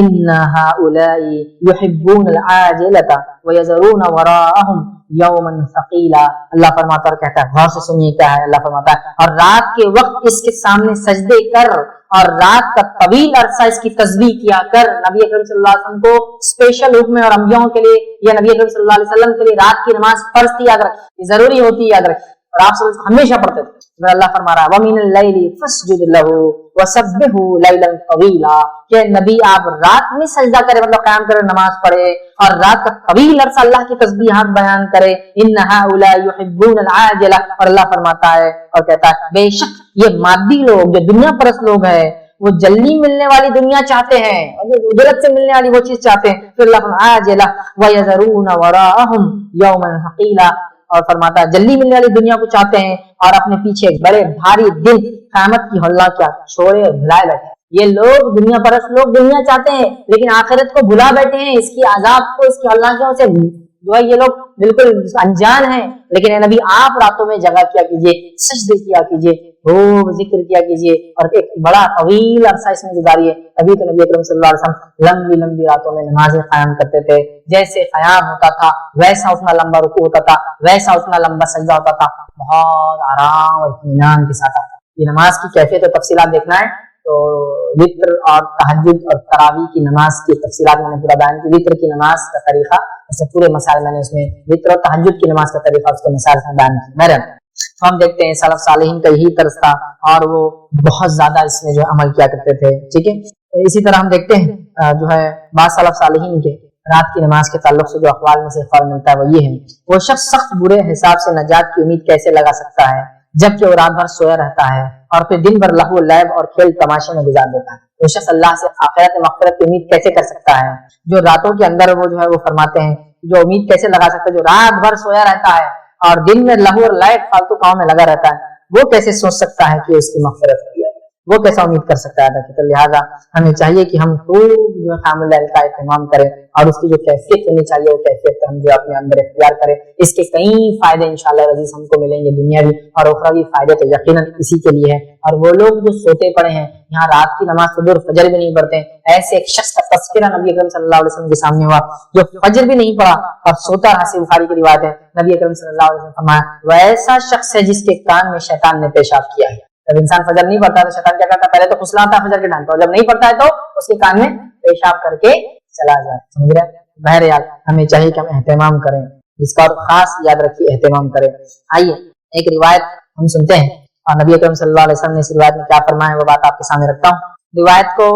S1: إِنَّ هَؤُلَاءِ يُحِبُّونَ الْعَاجِلَةَ وَيَذَرُونَ وَرَاءَهُمْ يَوْمًا ثَقِيلًا. اللہ فرماتا اور کہتا ہے، غور سے سنیے کیا ہے. اللہ فرماتا ہے اور رات کے وقت اس کے سامنے سجدے کر اور رات کا طویل عرصہ اس کی تسبیح کیا کر. نبی اکرم صلی اللہ علیہ وسلم کو اسپیشل حکم ہے اور انبیاءوں کے لیے یا نبی اکرم صلی اللہ علیہ وسلم کے لیے رات کی نماز فرض تھی، یاد رکھیے ضروری ہوتی ہے، یاد رکھیے. اور آپ صلی اللہ علیہ وسلم ہمیشہ پڑھتے تھے. اللہ فرما رہا ہے وَمِنَ اللَّيْلِ فَاسْجُدْ لَهُ وَسَبِّحْهُ لَيْلًا طَوِيلًا کہ نبی آپ رات میں سجدہ کرے، مطلب قیام کرے، نماز پڑھے اور رات کا طویل عرصہ اللہ کی تسبیحات بیان کرے. إِنَّ هَؤُلَاءِ يُحِبُّونَ الْعَاجِلَةَ اور اللہ فرماتا ہے اور کہتا ہے بے شک یہ مادی لوگ جو دنیا پرست لوگ ہیں وہ جلدی ملنے والی دنیا چاہتے ہیں، اجلت سے ملنے والی وہ چیز چاہتے ہیں. پھر اللہ فرماتا عاجلہ وَيَذَرُونَ وَرَاءَهُمْ يَوْمًا ثَقِيلًا اور فرماتا ہے جلدی ملنے والی دنیا کو چاہتے ہیں اور اپنے پیچھے ایک بڑے بھاری دن قیامت کی ہولنا کیا چھوڑے اور بھلائے بیٹھے. یہ لوگ دنیا پرست لوگ دنیا چاہتے ہیں لیکن آخرت کو بھلا بیٹھے ہیں، اس کی عذاب کو، اس کی ہولناکیوں سے جو ہے یہ لوگ بالکل انجان ہیں، لیکن اے نبی آپ راتوں میں جگہ کیا کیجیے، سجدے کیا کیجیے، خوب ذکر کیا کیجیے، اور ایک بڑا طویل عرصہ اس میں گزاریے۔ ابھی تو نبی اکرم صلی اللہ علیہ وسلم لمبی لمبی راتوں میں نمازیں قیام کرتے تھے، جیسے قیام ہوتا تھا ویسا اتنا لمبا رکوع ہوتا تھا، ویسا اتنا لمبا سجدہ ہوتا تھا، بہت آرام اور اطمینان کے ساتھ آتا۔ یہ نماز کی کیفیت اور تفصیلات دیکھنا ہے تو وتر اور تہجد اور تراویح کی نماز کی تفصیلات میں نے پورا بیان کی۔ وتر کی نماز کا طریقہ، ایسے پورے مسائل میں نے اس میں وتر اور تہجد کی نماز کا طریقہ اس کے مسائل میں بیان کیا۔ تو ہم دیکھتے ہیں سلف صالحین کا یہی طرز تھا اور وہ بہت زیادہ اس میں جو عمل کیا کرتے تھے، ٹھیک ہے۔ اسی طرح ہم دیکھتے ہیں جو ہے بعض سلف صالحین کے رات کی نماز کے تعلق سے جو اقوال میں سے اقوال ملتا ہے وہ یہ ہے، وہ شخص سخت برے حساب سے نجات کی امید کیسے لگا سکتا ہے جبکہ وہ رات بھر سویا رہتا ہے اور پھر دن بھر لہو و لعب اور کھیل تماشے میں گزار دیتا ہے۔ وہ شخص اللہ سے آخرت مغفرت کی امید کیسے کر سکتا ہے جو راتوں کے اندر وہ جو ہے وہ فرماتے ہیں جو امید کیسے لگا سکتا ہے جو رات بھر سویا رہتا ہے اور دن میں لہو اور لعب فالتو کاموں میں لگا رہتا ہے، وہ کیسے سوچ سکتا ہے کہ اس کی مغفرت کی ہے، وہ کیسا امید کر سکتا ہے۔ تو لہٰذا ہمیں چاہیے کہ ہم خوب جو قیام اللیل کا اہتمام کریں اور اس کی جو کیفیت ہونی چاہیے وہ کیفیت ہم جو اپنے اندر اختیار کریں۔ اس کے کئی فائدے انشاءاللہ عزیز ہم کو ملیں گے، دنیاوی اور اخروی فائدے تو یقیناً اسی کے لیے ہے۔ اور وہ لوگ جو سوتے پڑے ہیں یہاں رات کی نماز فجر فجر بھی نہیں پڑھتے، ایسے ایک شخص کا تذکرہ نبی اکرم صلی اللہ علیہ وسلم کے سامنے ہوا جو فجر بھی نہیں پڑھا اور سوتا رہا، بخاری کی روایت ہے، نبی اکرم صلی اللہ علیہ وسلم فرمایا وہ ایسا شخص ہے جس کے کان میں شیطان نے پیشاب کیا ہے۔ جب انسان فجر نہیں پڑھتا تو شیطان کیا کرتا ہے، پہلے تو پھسلاتا ہے فجر کے ٹائم، تو جب نہیں پڑھتا ہے تو اس کے کان میں پیشاب کر کے چلا جاتا ہے، سمجھ رہے ہیں۔ بہرحال ہمیں چاہیے کہ ہم اہتمام کریں، اس کا خاص یاد رکھیے اہتمام کریں۔ آئیے ایک روایت ہم سنتے ہیں اور نبی اکرم صلی اللہ علیہ وسلم نے اس روایت میں کیا فرمایا وہ بات آپ کے سامنے رکھتا ہوں۔ روایت کو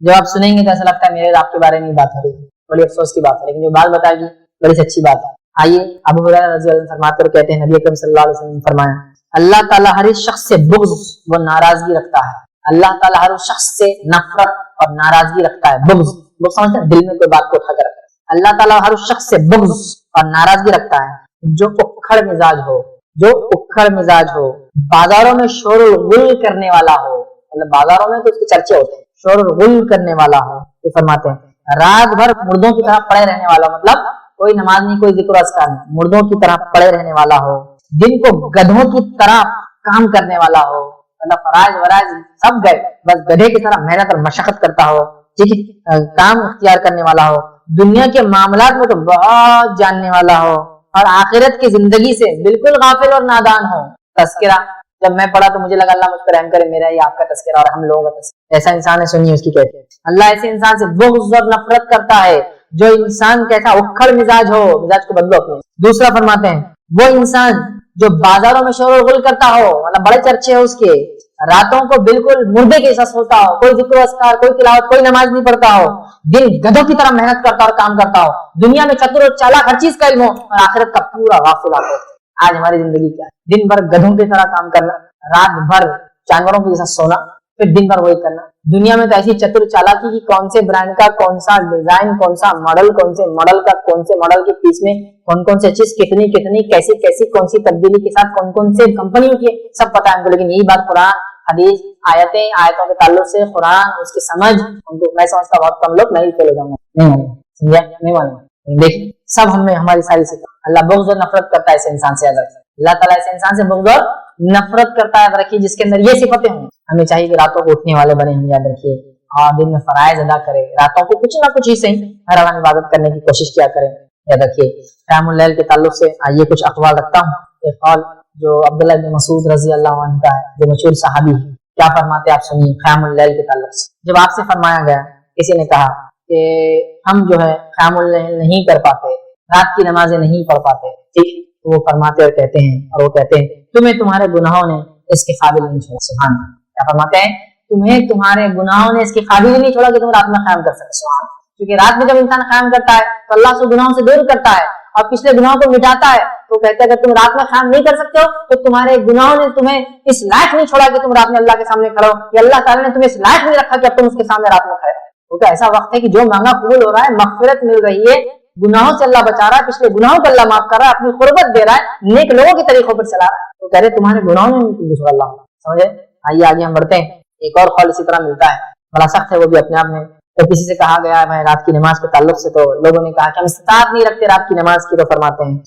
S1: جب آپ سنیں گے تو ایسا لگتا ہے میرے آپ کے بارے میں بات ہو رہی ہے، بڑی افسوس کی بات ہے، لیکن جو بات بتائے گی بڑی اچھی بات ہے۔ آئیے ابو ہریرہ رضی اللہ عنہ فرماتے اور کہتے ہیں نبی اکرم صلی اللہ علیہ وسلم نے فرمایا اللہ تعالیٰ ہر شخص سے بغض و ناراضگی رکھتا ہے، اللہ تعالیٰ ہر شخص سے نفرت اور ناراضگی رکھتا ہے۔ بغض سمجھتے ہیں، دل میں کوئی بات کو اٹھا کر رکھتا ہے۔ اللہ تعالیٰ ہر شخص سے بغض اور ناراضگی رکھتا ہے جو اکھڑ مزاج ہو، جو اکھڑ مزاج ہو، بازاروں میں شور و غل کرنے والا ہو، مطلب بازاروں میں تو اس کے چرچے ہوتے ہیں، شور و غل کرنے والا ہو۔ یہ فرماتے ہیں رات بھر مردوں کی طرح پڑے رہنے والا، مطلب کوئی نماز نہیں کوئی ذکر و اذکار نہیں، مردوں کی طرح پڑے رہنے والا ہو، دن کو گدھوں کی طرح کام کرنے والا ہو، مطلب فرائض ورائض سب گئے، بس گدھے کی طرح محنت اور مشقت کرتا ہو، ٹھیک ہے، کام اختیار کرنے والا ہو، دنیا کے معاملات میں تو بہت جاننے والا ہو اور آخرت کی زندگی سے بالکل غافل اور نادان ہو۔ تذکرہ جب میں پڑھا تو مجھے لگا اللہ مجھ پر رحم کرے، میرا یہ آپ کا تذکرہ اور ہم لوگوں کا تذکرہ، ایسا انسان ہے، سنیے اس کی کیفیت۔ اللہ ایسے انسان سے بغض اور نفرت کرتا ہے جو انسان کیسا اکھڑ مزاج ہو، مزاج کو بدلو اپنے۔ دوسرا فرماتے ہیں وہ انسان جو بازاروں میں شور و غل کرتا ہو، مطلب بڑے چرچے ہو اس کے، راتوں کو بالکل مردے کے جیسا سوتا ہو، کوئی ذکر و اذکار، کوئی تلاوت، کوئی نماز نہیں پڑھتا ہو، دن گدھوں کی طرح محنت کرتا اور کام کرتا ہو، دنیا میں چتر اور چالاک ہر چیز کا علم ہو اور آخرت کا پورا غافل ہو۔ آج ہماری زندگی کیا ہے؟ دن بھر گدھوں کی طرح کام کرنا، رات بھر جانوروں کے جیسا سونا، پھر دن بھر وہی کرنا۔ دنیا میں تو ایسی چتر چالاکی کی کون سے برانڈ کا کون سا ڈیزائن، کون سا ماڈل، کون سے ماڈل کا کون سے ماڈل کے پیس میں کون کون سے چیز کتنی کتنی کیسی کیسی کون سی تبدیلی کے ساتھ کون کون سے کمپنیوں کی سب پتا ہے ہم کو، لیکن یہی بات قرآن حدیث آیتیں آیتوں کے تعلق سے قرآن اس کی سمجھ ہم کو، میں سمجھتا بہت کم لوگ نہیں فیل ہو جاؤں گا، نہیں سمجھا، نہیں معلوم۔ دیکھ سب ہم میں ہماری ساری سے اللہ بغض اور نفرت کرتا ہے ایسے انسان سے، اللہ تعالیٰ ایسے انسان سے بغض اور نفرت کرتا ہے، رکھیے جس کے اندر یہ صفتیں ہوں۔ ہمیں چاہیے کہ راتوں کو اٹھنے والے بنے، ہم یاد رکھیے، اور دن میں فرائض ادا کرے، راتوں کو کچھ نہ کچھ ہی صحیح ہر حال عبادت کرنے کی کوشش کیا کریں، یاد رکھیے۔ قیام اللیل کے تعلق سے آئیے کچھ اقوال رکھتا ہوں۔ ایک قول جو عبداللہ بن مسعود رضی اللہ عنہ کا ہے، جو مشہور صحابی ہے، کیا فرماتے آپ سنیے قیام اللیل کے تعلق سے۔ جب آپ سے فرمایا گیا، کسی نے کہا کہ ہم جو ہے قیام اللیل نہیں کر پاتے، رات کی نمازیں نہیں پڑھ پاتے، ٹھیک، وہ فرماتے اور کہتے ہیں، اور وہ کہتے ہیں تمہیں تمہارے گناہوں نے اس کے قابل نہیں چھوڑا۔ سبحان اللہ، کیا فرماتے ہیں؟ تمہیں تمہارے گناہوں نے اس کے قابل نہیں چھوڑا کہ تم رات میں قیام کر سکتے۔ سبحان اللہ، کیونکہ رات میں جب انسان قیام کرتا ہے تو اللہ سے گناہوں سے دور کرتا ہے اور پچھلے گناہوں کو مٹاتا ہے، تو کہتے ہیں اگر تم رات میں قیام نہیں کر سکتے ہو تو تمہارے گناہوں نے تمہیں اس لائق نہیں چھوڑا کہ تم رات میں اللہ کے سامنے کھڑے ہو، یا اللہ تعالیٰ نے تمہیں اس لائق نہیں رکھا کہ اب تم اس کے سامنے رات میں کھڑے ہو۔ کیونکہ ایسا وقت ہے کہ جو مانگا قبول ہو رہا ہے، مغفرت مل رہی ہے، گناہوں سے اللہ بچا رہا ہے، پچھلے گناہوں کو اللہ معاف کر رہا ہے، اپنی قربت دے رہا ہے، نیک لوگوں کے طریقوں پر چلا رہا ہے، تو کہہ رہے تمہارے گناہوں نے نہیں چھوڑا اللہ، سمجھے؟ آئیے آگے ہم بڑھتے ہیں۔ ایک اور قول اسی طرح ملتا ہے، بڑا سخت ہے وہ بھی اپنے آپ میں، تو کسی سے کہا گیا ہے رات کی نماز کے تعلق سے، تو لوگوں نے کہا کہ ہم استطاعت نہیں رکھتے رات کی نماز کی، تو فرماتے ہیں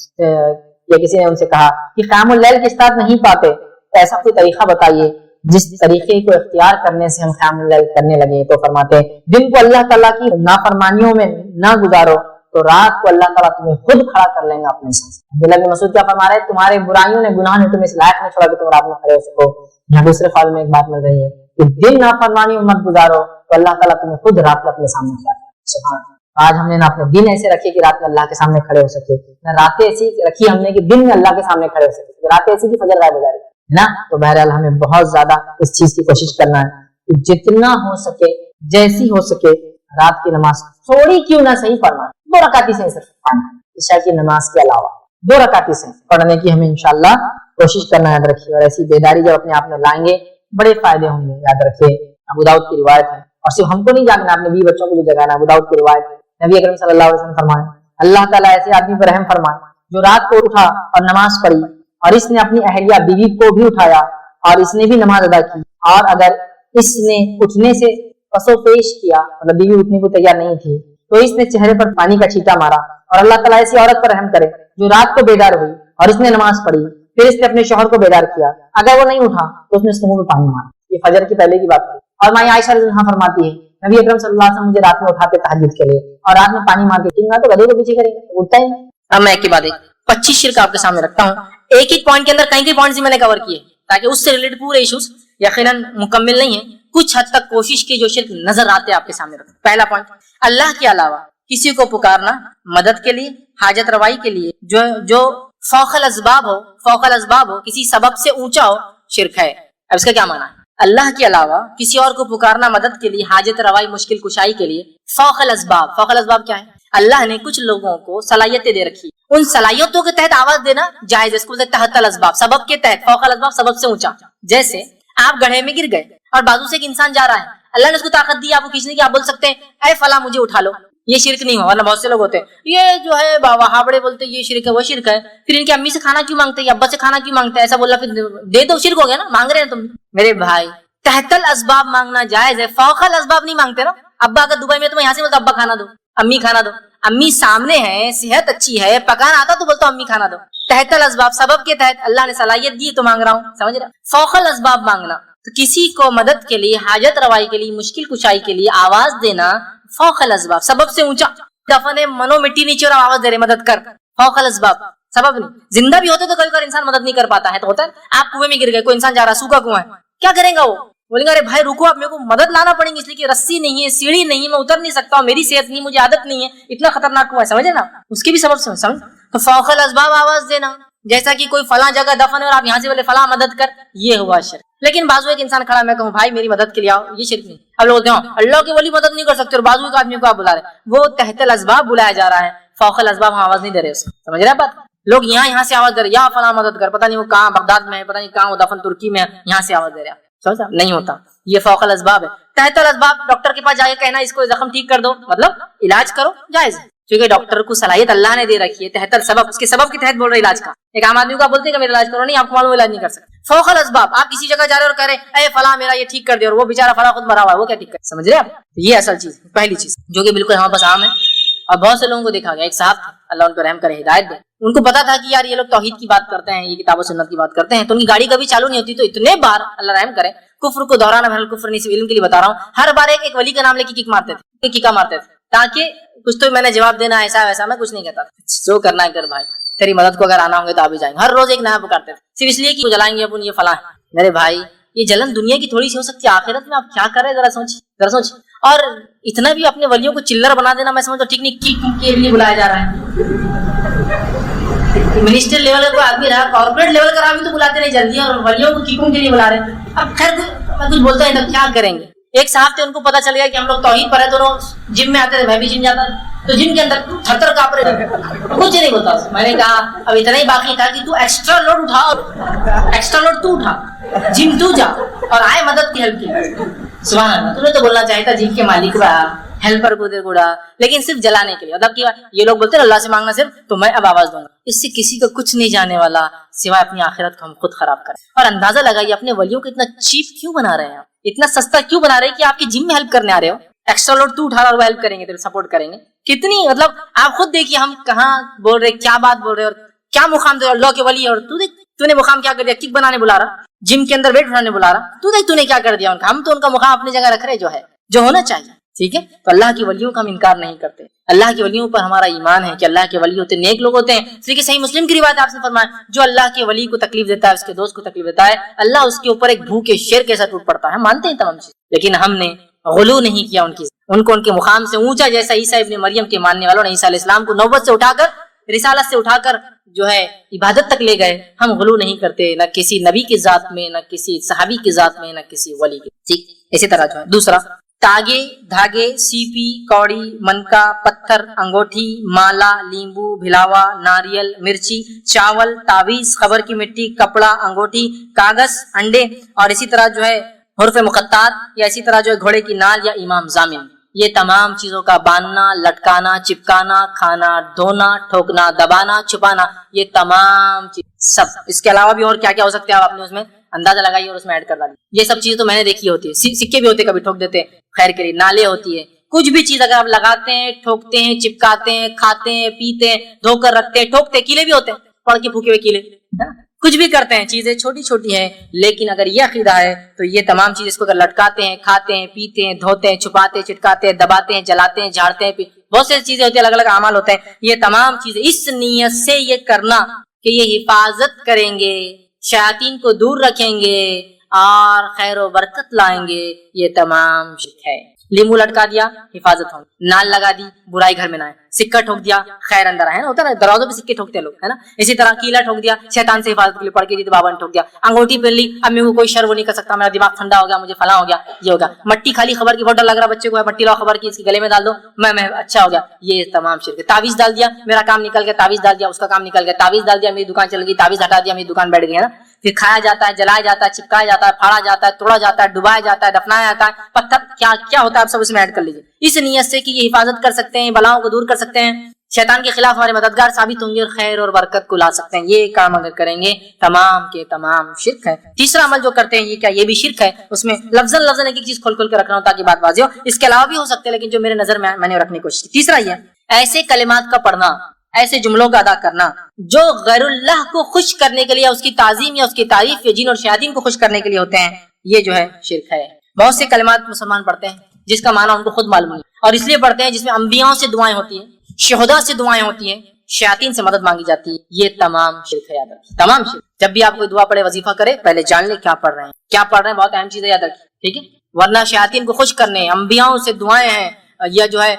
S1: یا کسی نے ان سے کہا کہ قیام اللیل کی استطاعت نہیں پاتے، تو ایسا کوئی طریقہ بتائیے جس طریقے کو اختیار کرنے سے ہم قیام اللیل کرنے لگے. تو فرماتے ہیں دن کو اللہ تعالیٰ کی نافرمانیوں میں نہ گزارو تو رات کو اللہ تعالیٰ تمہیں خود کھڑا کر لیں گا اپنے ساتھ. عبداللہ بن مسعود کیا فرما رہے ہیں؟ تمہارے برائیوں نے، گناہ نے تمہیں اس لائق نہیں چھوڑا کہ تم رات میں کھڑے ہو سکو. یہاں دوسرے فال میں ایک بات مل رہی ہے کہ دن نافرمانیوں مت گزارو تو اللہ تعالیٰ تمہیں خود رات کو اپنے سامنے کھڑا کرے. سبحان اللہ. آج ہم نے نہ اپنے دن ایسے رکھے کہ رات میں اللہ کے سامنے کھڑے ہو سکے، نہ راتیں ایسی رکھی ہم نے کہ دن میں اللہ کے سامنے کھڑے ہو سکے، راتیں ایسی کہ فجر غائب ہو جائے نا. تو بہرحال ہمیں بہت زیادہ اس چیز کی کوشش کرنا ہے کہ جتنا ہو سکے، جیسی ہو سکے، رات کی نماز تھوڑی کیوں نہ صحیح پڑھنا، 2 رکعت سے صرف عشاء کی نماز کے علاوہ 2 رکعت سے پڑھنے کی ہمیں انشاءاللہ کوشش کرنا یاد رکھیے. اور ایسی بیداری جب اپنے آپ میں لائیں گے بڑے فائدے ہوں گے. یاد رکھیے ابو داؤد کی روایت ہے، اور صرف ہم کو نہیں جاگنا، اپنے بیوی بچوں کو بھی جگانا. ابو داؤد کی روایت ہے، نبی اکرم صلی اللہ علیہ وسلم فرمائے اللہ تعالیٰ ایسے آدمی پر رحم فرمائے جو رات کو اٹھا اور نماز پڑھی، اور اس نے اپنی اہلیہ بیوی کو بھی اٹھایا اور اس نے بھی نماز ادا کی، اور اگر اس نے اٹھنے سے پسو پیش کیا، مطلب بیوی اٹھنے کو تیار نہیں تھی، تو اس نے چہرے پر پانی کا چھینٹا مارا. اور اللہ تعالیٰ ایسی عورت پر رحم کرے جو رات کو بیدار ہوئی اور اس نے نماز پڑھی، پھر اس نے اپنے شوہر کو بیدار کیا، اگر وہ نہیں اٹھا تو اس نے اس کے منہ میں پانی مارا. یہ فجر کی پہلے کی بات ہے. اور ماں عائشہ رضی اللہ عنہا فرماتی ہے نبی اکرم صلی اللہ علیہ وسلم مجھے رات میں اٹھاتے تہجد کے لیے، اور رات میں پانی مار کے کہیں گا تو گدھے کو پیچھے کرے گا، اٹھتا ہی. اب میں ایک کی بات 25 شرک آپ کے سامنے رکھتا ہوں. ایک ایک پوائنٹ کے اندر کئی پوائنٹس میں نے کور کیے تاکہ اس سے ریلیٹڈ پورے ایشوز یقیناً مکمل نہیں ہیں، کچھ حد تک کوشش کی جو شرک نظر آتے آپ کے سامنے رکھتا. پہلا پوائنٹ، اللہ کے علاوہ کسی کو پکارنا مدد کے لیے، حاجت روائی کے لیے، جو فوق الاسباب ہو، کسی سبب سے اونچا ہو، شرک ہے. اب اس کا کیا معنی ہے؟ اللہ کے علاوہ کسی اور کو پکارنا مدد کے لیے، حاجت روائی، مشکل کشائی کے لیے، فوق الاسباب کیا ہے؟ اللہ نے کچھ لوگوں کو صلاحیتیں دے رکھی، ان صلاحیتوں کے تحت آواز دینا جائز ہے. اس کو بولتے ہیں تحت الاسباب، سبب کے تحت، فوق الاسباب سبب سے اونچا. جیسے آپ گڑھے میں گر گئے اور بازو سے ایک انسان جا رہا ہے، اللہ نے اس کو طاقت دی آپ کو کھینچنے کی، آپ بول سکتے ہیں اے فلاں مجھے اٹھا لو. یہ شرک نہیں ہوا. ورنہ بہت سے لوگ ہوتے ہیں یہ جو ہے وہابڑے بولتے ہیں یہ شرک ہے وہ شرک ہے، پھر ان کی امی سے کھانا کیوں مانگتے ہیں، ابا سے کھانا کیوں مانگتے ہیں، ایسا بولا پھر دے دو، شرک ہو گیا نا، مانگ رہے ہیں تم. میرے بھائی تحت الاسباب مانگنا جائز ہے، فوق الاسباب نہیں مانگتے نا. ابا اگر دبئی میں تو میں یہاں سے بولتا ابا کھانا دو، امی کھانا دو. امی سامنے ہے، صحت اچھی ہے، پکانا آتا تو بولتا امی کھانا دو. تحت الاسباب، سبب کے تحت اللہ نے صلاحیت دی تو مانگ رہا ہوں، سمجھ رہا. فوق الاسباب مانگنا تو کسی کو مدد کے لیے، حاجت روائی کے لیے، مشکل کشائی کے لیے آواز دینا، فوق الاسباب سبب سے اونچا. دفن منو مٹی نیچے اور آواز دے رہے مدد کر، فوق الاسباب سبب نہیں. زندہ بھی ہوتے تو کبھی کبھی انسان مدد نہیں کر پاتا ہے، تو ہوتا ہے آپ کنویں میں گر گئے، کوئی انسان جا رہا ہے، سوکھا کنواں ہے، کیا کریں گا وہ؟ بولیں گے ارے بھائی رکو، آپ میرے کو مدد لانا پڑیں گی، اس لیے کہ رسی نہیں ہے، سیڑھی نہیں ہے، میں اتر نہیں سکتا ہوں، میری صحت نہیں، مجھے عادت نہیں ہے، اتنا خطرناک کنواں ہے، سمجھے نا. اس کے بھی سبب سے سمجھ. تو فوق الاسباب آواز دینا، جیسا کہ کوئی فلاں جگہ دفن ہے اور آپ یہاں سے بولے فلاں مدد کر، یہ ہوا شرک. لیکن بازو ایک انسان کھڑا، میں کہوں بھائی میری مدد کے لیے آؤ، یہ شرک نہیں. اب لوگ اللہ کے ولی مدد نہیں کر سکتے اور بازو کے آدمی کو آپ بلا رہے، وہ تحت الاسباب بلایا جا رہا ہے، فوق الاسباب ہم آواز نہیں دے رہے اس کو. سمجھ رہے بات؟ لوگ یہاں سے آواز دے رہے، یا فلاں مدد کر، پتہ نہیں وہ کہاں بغداد میں ہے، پتہ نہیں کہاں وہ دفن ترکی میں ہے، یہاں سے آواز دے رہے. سمجھا نہیں ہوتا، یہ فوق الاسباب ہے. تحت الاسباب ڈاکٹر کے پاس جا کے کہنا اس کو زخم ٹھیک کر دو، مطلب علاج کرو، جائز ہے، کیونکہ ڈاکٹر کو صلاحیت اللہ نے دے رکھی ہے. تحت السبب، اس کے سبب کے تحت بول رہے علاج کا. ایک عام آدمی کو آپ بولتے ہیں کہ میرا علاج کرو، نہیں، آپ کو معلوم علاج نہیں کر سکتے. فوق الاسباب، آپ کسی جگہ جا رہے اور کہہ رہے اے فلاں میرا یہ ٹھیک کر دے، اور وہ بیچارہ فلاں خود مرا ہوا ہے، وہ کیا ٹھیک کر؟ سمجھ رہے آپ؟ یہ اصل چیز، پہلی چیز جو کہ بالکل ہمارے پاس عام ہے. اور بہت سے لوگوں کو دیکھا گیا، ایک صاحب تھے، اللہ ان کو رحم کرے، ہدایت دے، ان کو پتا تھا کہ یار یہ لوگ توحید کی بات کرتے ہیں، یہ کتاب و سنت کی بات کرتے ہیں، تو ان کی گاڑی کبھی چالو نہیں ہوتی، تو اتنے بار اللہ رحم کرے کفر کو دہرانا، میں کفر نہیں، علم کے لیے بتا رہا ہوں، ہر بار ایک ولی کا نام لے کے کک مارتے تھے، کیکا مارتے تھے، تاکہ کچھ تو میں نے جواب دینا، ایسا ویسا میں کچھ نہیں کہتا تھا، جو کرنا ہے کر بھائی، تیری مدد کو اگر آنا ہوں گے تو آپ بھی جائیں گے. ہر روز ایک نیا پکارتے تھے، صرف اس لیے کہ جلائیں گے اپن، یہ فلاں. میرے بھائی یہ جلن دنیا کی تھوڑی سی ہو سکتی ہے، آخرت میں آپ کیا کر رہے ہیں ذرا سوچ. اور اتنا بھی اپنے ولیوں کو چلر بنا دینا، میں سمجھتا ہوں ٹھیک نہیں، کی کے لیے بلایا جا رہا ہے. منسٹر لیول کا آدمی رہا، کارپوریٹ لیول کا آدمی تو بلاتے نہیں جلدی، اور ولیوں کو کیکوں کے لیے بلا رہے ہیں. اب خیر میں کچھ بولتا ہے تو کیا کریں گے. ایک صاحب تھے، ان کو پتا چل گیا کہ ہم لوگ توحید پر ہے، تو جم میں آتے تھے، میں بھی جم جاتا تھا، تو جم کے اندر تھر کانپ رہے تھے، کچھ نہیں ہوتا. میں نے کہا اب اتنا ہی باقی تھا کہ تو ایکسٹرا لوڈ اٹھا، ایکسٹرا لوڈ تو اٹھا، جم تو جا اور آئے مدد کی ہیلپ کی. سبحان اللہ. تمہیں تو بولنا چاہیے تھا جم کے مالک با ہیلپر کو دے گوڑا، لیکن صرف جلانے کے لیے. ادب کی بات، یہ لوگ بولتے ہیں اللہ سے مانگنا صرف، تو میں اب آواز دوں گا. اس سے کسی کا کچھ نہیں جانے والا سوائے اپنی آخرت کو ہم خود خراب کریں. اور اندازہ لگائیے اپنے ولیوں کو اتنا چیپ کیوں بنا رہے ہیں، اتنا سستا کیوں بنا رہے ہیں کہ آپ کی جم میں ہیلپ کرنے آ رہے ہو. ایکسٹرا لوڈ تو اٹھا رہا اور وہ ہیلپ کریں گے، سپورٹ کریں گے. کتنی مطلب آپ خود دیکھیے ہم کہاں بول رہے، کیا بات بول رہے اور کیا مقام دے اللہ کے ولی. اور تو دیکھ تو نے مقام کیا کر دیا، کک بنانے بلا رہا، جم کے اندر ویٹ اٹھانے بلا رہا. تو دیکھ تو نے کیا کر دیا ان کا. ہم تو ان کا مقام اپنی جگہ رکھ رہے جو ہے، جو ہونا چاہیے. ٹھیک ہے، تو اللہ کی ولیوں کا ہم انکار نہیں کرتے. اللہ کے ولیوں پر ہمارا ایمان ہے کہ اللہ کے ولی ہوتے نیک لوگ ہوتے ہیں. اس لیے کہ صحیح مسلم کی روایت آپ سے فرمایا، جو اللہ کے ولی کو تکلیف دیتا ہے، اس کے دوست کو تکلیف دیتا ہے، اللہ اس کے اوپر ایک بھوکے شیر کے ساتھ ٹوٹ پڑتا ہے. مانتے ہیں تمام چیز، لیکن ہم نے غلو نہیں کیا ان کو ان کے مقام سے اونچا، جیسا عیسیٰ ابن مریم کے ماننے والوں نے عیسیٰ علیہ السلام کو نوبت سے اٹھا کر، رسالت سے اٹھا کر جو ہے عبادت تک لے گئے. ہم غلو نہیں کرتے، نہ کسی نبی کی ذات میں، نہ کسی صحابی کی ذات میں، نہ کسی ولی کی. ٹھیک، اسی طرح جو ہے دوسرا، تاگے، دھاگے، سیپی، کوڑی، منکا، پتھر، انگوٹھی، مالا، لیمبو، بھلاوا، ناریل، مرچی، چاول، تعویذ، خبر کی مٹی، کپڑا، انگوٹھی، کاغذ، انڈے، اور اسی طرح جو ہے حروف مقطعات، یا اسی طرح جو ہے گھوڑے کی نال یا امام ضامن. یہ تمام چیزوں کا باندھنا، لٹکانا، چپکانا، کھانا، دھونا، ٹھوکنا، دبانا، چھپانا، یہ تمام چیز سب. اس کے علاوہ بھی اور کیا کیا ہو سکتے ہیں، آپ اپنے اس میں اندازہ لگائیے اور اس میں ایڈ کر ڈالیے. یہ سب چیزیں تو میں نے دیکھی ہوتی ہے. سکے بھی ہوتے کبھی ٹھوک دیتے خیر کے لیے، نالے ہوتی ہے. کچھ بھی چیز اگر آپ لگاتے ہیں، ٹھوکتے ہیں، چپکاتے ہیں، کھاتے ہیں، پیتے ہیں، دھو کر رکھتے ہیں، ٹھوکتے، کیلے بھی ہوتے ہیں، پڑھ کے پھوکے ہوئے کیلے، کچھ بھی کرتے ہیں. چیزیں چھوٹی چھوٹی ہیں، لیکن اگر یہ عقیدہ ہے تو یہ تمام چیز اس کو اگر لٹکاتے ہیں، کھاتے ہیں، پیتے ہیں، دھوتے ہیں، چھپاتے ہیں، چٹکاتے ہیں، دباتے ہیں، جلاتے ہیں، جھاڑتے ہیں، بہت سی چیزیں ہوتی ہیں، الگ الگ اعمال ہوتے ہیں. یہ تمام چیزیں اس نیت سے یہ کرنا کہ یہ حفاظت کریں گے، شیاطین کو دور رکھیں گے اور خیر و برکت لائیں گے، یہ تمام شرک ہے. لیمو لٹکا دیا، حفاظت ہو. نال لگا دی، برائی گھر میں نہ آئے. سکہ ٹھوک دیا، خیر اندر آئے. ہوتا ہے نا دروازوں پہ سکے ٹھوکتے لوگ، ہے نا. اسی طرح کیلا ٹھوک دیا، شیطان سے حفاظت کے لیے پڑھ کے دی تو بابا نے ٹھوک دیا. انگوٹھی پہن لی، امی کو کوئی شر وہ نہیں کر سکتا، میرا دماغ ٹھنڈا ہو گیا، مجھے فلاں ہو گیا، یہ ہوگا. مٹی کھالی خبر کی بہت ڈر لگ رہا بچے کو، مٹی لاؤ خبر کی، اس کے گلے میں ڈال دو، میں اچھا ہو گیا، یہ تمام شرک ہے. تعویذ ڈال دیا، میرا کام نکل گیا، تعویذ ڈال دیا، اس کا کام نکل گیا. تعویذ ڈال دیا، میری دکان چل گئی. تعویذ ہٹا دیا، میری دکان بیٹھ گئی، ہے نا. پھر کھایا جاتا ہے، جلایا جاتا ہے، چپکایا جاتا ہے، پھاڑا جاتا ہے، توڑا جاتا ہے، ڈبایا جاتا ہے، دفنایا جاتا ہے. پتھر کیا کیا ہوتا ہے آپ سب اس میں ایڈ کر لیجیے، اس نیت سے کہ یہ حفاظت کر سکتے ہیں، بلاؤں کو دور کر سکتے ہیں، شیطان کے خلاف ہمارے مددگار ثابت ہوں گے اور خیر اور برکت کو لا سکتے ہیں. یہ کام اگر کریں گے تمام کے تمام شرک ہے. تیسرا عمل جو کرتے ہیں یہ کیا، یہ بھی شرک ہے. اس میں لفظاً ایک ایک چیز کھول کھول کے رکھ رہا ہوں تاکہ بات واضح ہو. اس کے علاوہ بھی ہو سکتے ہیں، لیکن جو میرے نظر میں نے رکھنے کی کوشش کی. تیسرا یہ ایسے کلمات کا پڑھنا، ایسے جملوں کا ادا کرنا جو غیر اللہ کو خوش کرنے کے لیے، اس کی تعظیم یا اس کی تعریف یا جن اور شیاطین کو خوش کرنے کے لیے ہوتے ہیں، یہ جو ہے شرک ہے. بہت سے کلمات مسلمان پڑھتے ہیں جس کا معنی ان کو خود معلوم نہیں، اور اس لیے پڑھتے ہیں جس میں انبیاء سے دعائیں ہوتی ہیں، شہداء سے دعائیں ہوتی ہیں، شیاطین سے مدد مانگی جاتی ہے. یہ تمام شرک ہے. یاد رکھیے تمام شرک. جب بھی آپ کوئی دعا پڑھے، وظیفہ کرے، پہلے جان لیں کیا پڑھ رہے ہیں، کیا پڑھ رہے ہیں. بہت اہم چیز ہے، یاد رکھیے. ٹھیک ہے، ورنہ شیاطین کو خوش کرنے، انبیاء سے دعائیں ہیں، یا جو ہے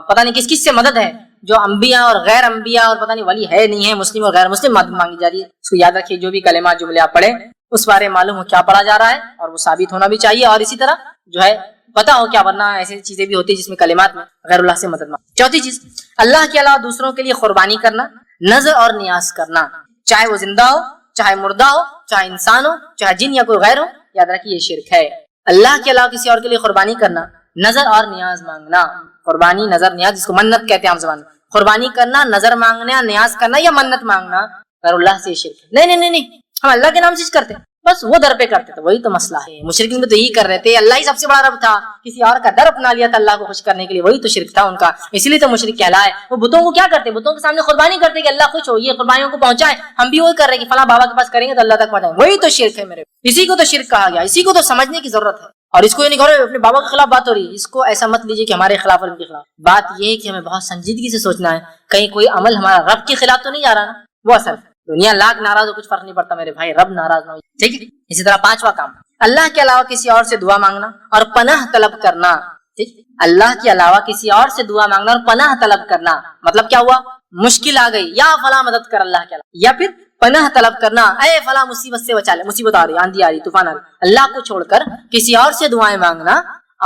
S1: پتہ نہیں کس کس سے مدد ہے، جو انبیاء اور غیر انبیاء اور پتہ نہیں ولی ہے نہیں ہے، مسلم اور غیر مسلم مدد مانگی جا رہی ہے. اس کو یاد رکھیے. جو بھی کلمات جملے آپ پڑھیں اس بارے معلوم ہو کیا پڑھا جا رہا ہے، اور وہ ثابت ہونا بھی چاہیے، اور اسی طرح جو ہے پتا ہو کیا. ورنہ ایسی چیزیں بھی ہوتی ہیں جس میں کلمات میں غیر اللہ سے مدد مانگی. چوتھی چیز، اللہ کے علاوہ دوسروں کے لیے قربانی کرنا، نذر اور نیاز کرنا، چاہے وہ زندہ ہو، چاہے مردہ ہو، چاہے انسان ہو، چاہے جن یا کوئی غیر ہو. یاد رکھیے یہ شرک ہے. اللہ کے علاوہ کسی اور کے لیے قربانی کرنا، نظر اور نیاز مانگنا. قربانی، نظر، نیاز، جس کو منت کہتے ہیں عام زبان میں. قربانی کرنا، نظر مانگنا، نیاز کرنا یا منت مانگنا غیر اللہ سے شرک ہے. نہیں، ہم اللہ کے نام سے کرتے ہیں، بس وہ در پہ کرتے تھے، وہی تو مسئلہ ہے. مشرکین میں تو یہی کر رہے تھے. اللہ ہی سب سے بڑا رب تھا، کسی اور کا در اپنا لیا تھا اللہ کو خوش کرنے کے لیے، وہی تو شرک تھا ان کا. اس لیے تو مشرک کہلائے. وہ بتوں کو کیا کرتے، بتوں کے سامنے قربانی کرتے کہ اللہ خوش ہو، یہ قربانیوں کو پہنچائے. ہم بھی وہی کر رہے کہ فلاں بابا کے پاس کریں گے تو اللہ تک پہنچائیں. وہی تو شرک ہے میرے. اسی کو تو شرک کہا گیا. اسی کو تو سمجھنے کی ضرورت ہے. اور اس کو یہ نہیں کہو اپنے بابا کے خلاف بات ہو رہی ہے، اس کو ایسا مت لیجیے کہ ہمارے خلاف اور ان کے خلاف. بات یہ ہے کہ ہمیں بہت سنجیدگی سے سوچنا ہے، کہیں کوئی عمل ہمارا رب کے خلاف تو نہیں جا رہا نا. وہ اصل دنیا لاکھ ناراض ہو، کچھ فرق نہیں پڑتا میرے بھائی، رب ناراض نہ ہو. ٹھیک ہے. اسی طرح پانچواں کام، اللہ کے علاوہ کسی اور سے دعا مانگنا اور پناہ طلب کرنا. ٹھیک، اللہ کے علاوہ کسی اور سے دعا مانگنا اور پناہ طلب کرنا. مطلب کیا ہوا، مشکل آ گئی، یا فلاں مدد کر اللہ کے علاوہ، یا پھر پناہ طلب کرنا، اے فلاں مصیبت سے بچا لے، مصیبت آ رہی، آندھی آ رہی، طوفان آ رہی. اللہ کو چھوڑ کر کسی اور سے دعائیں مانگنا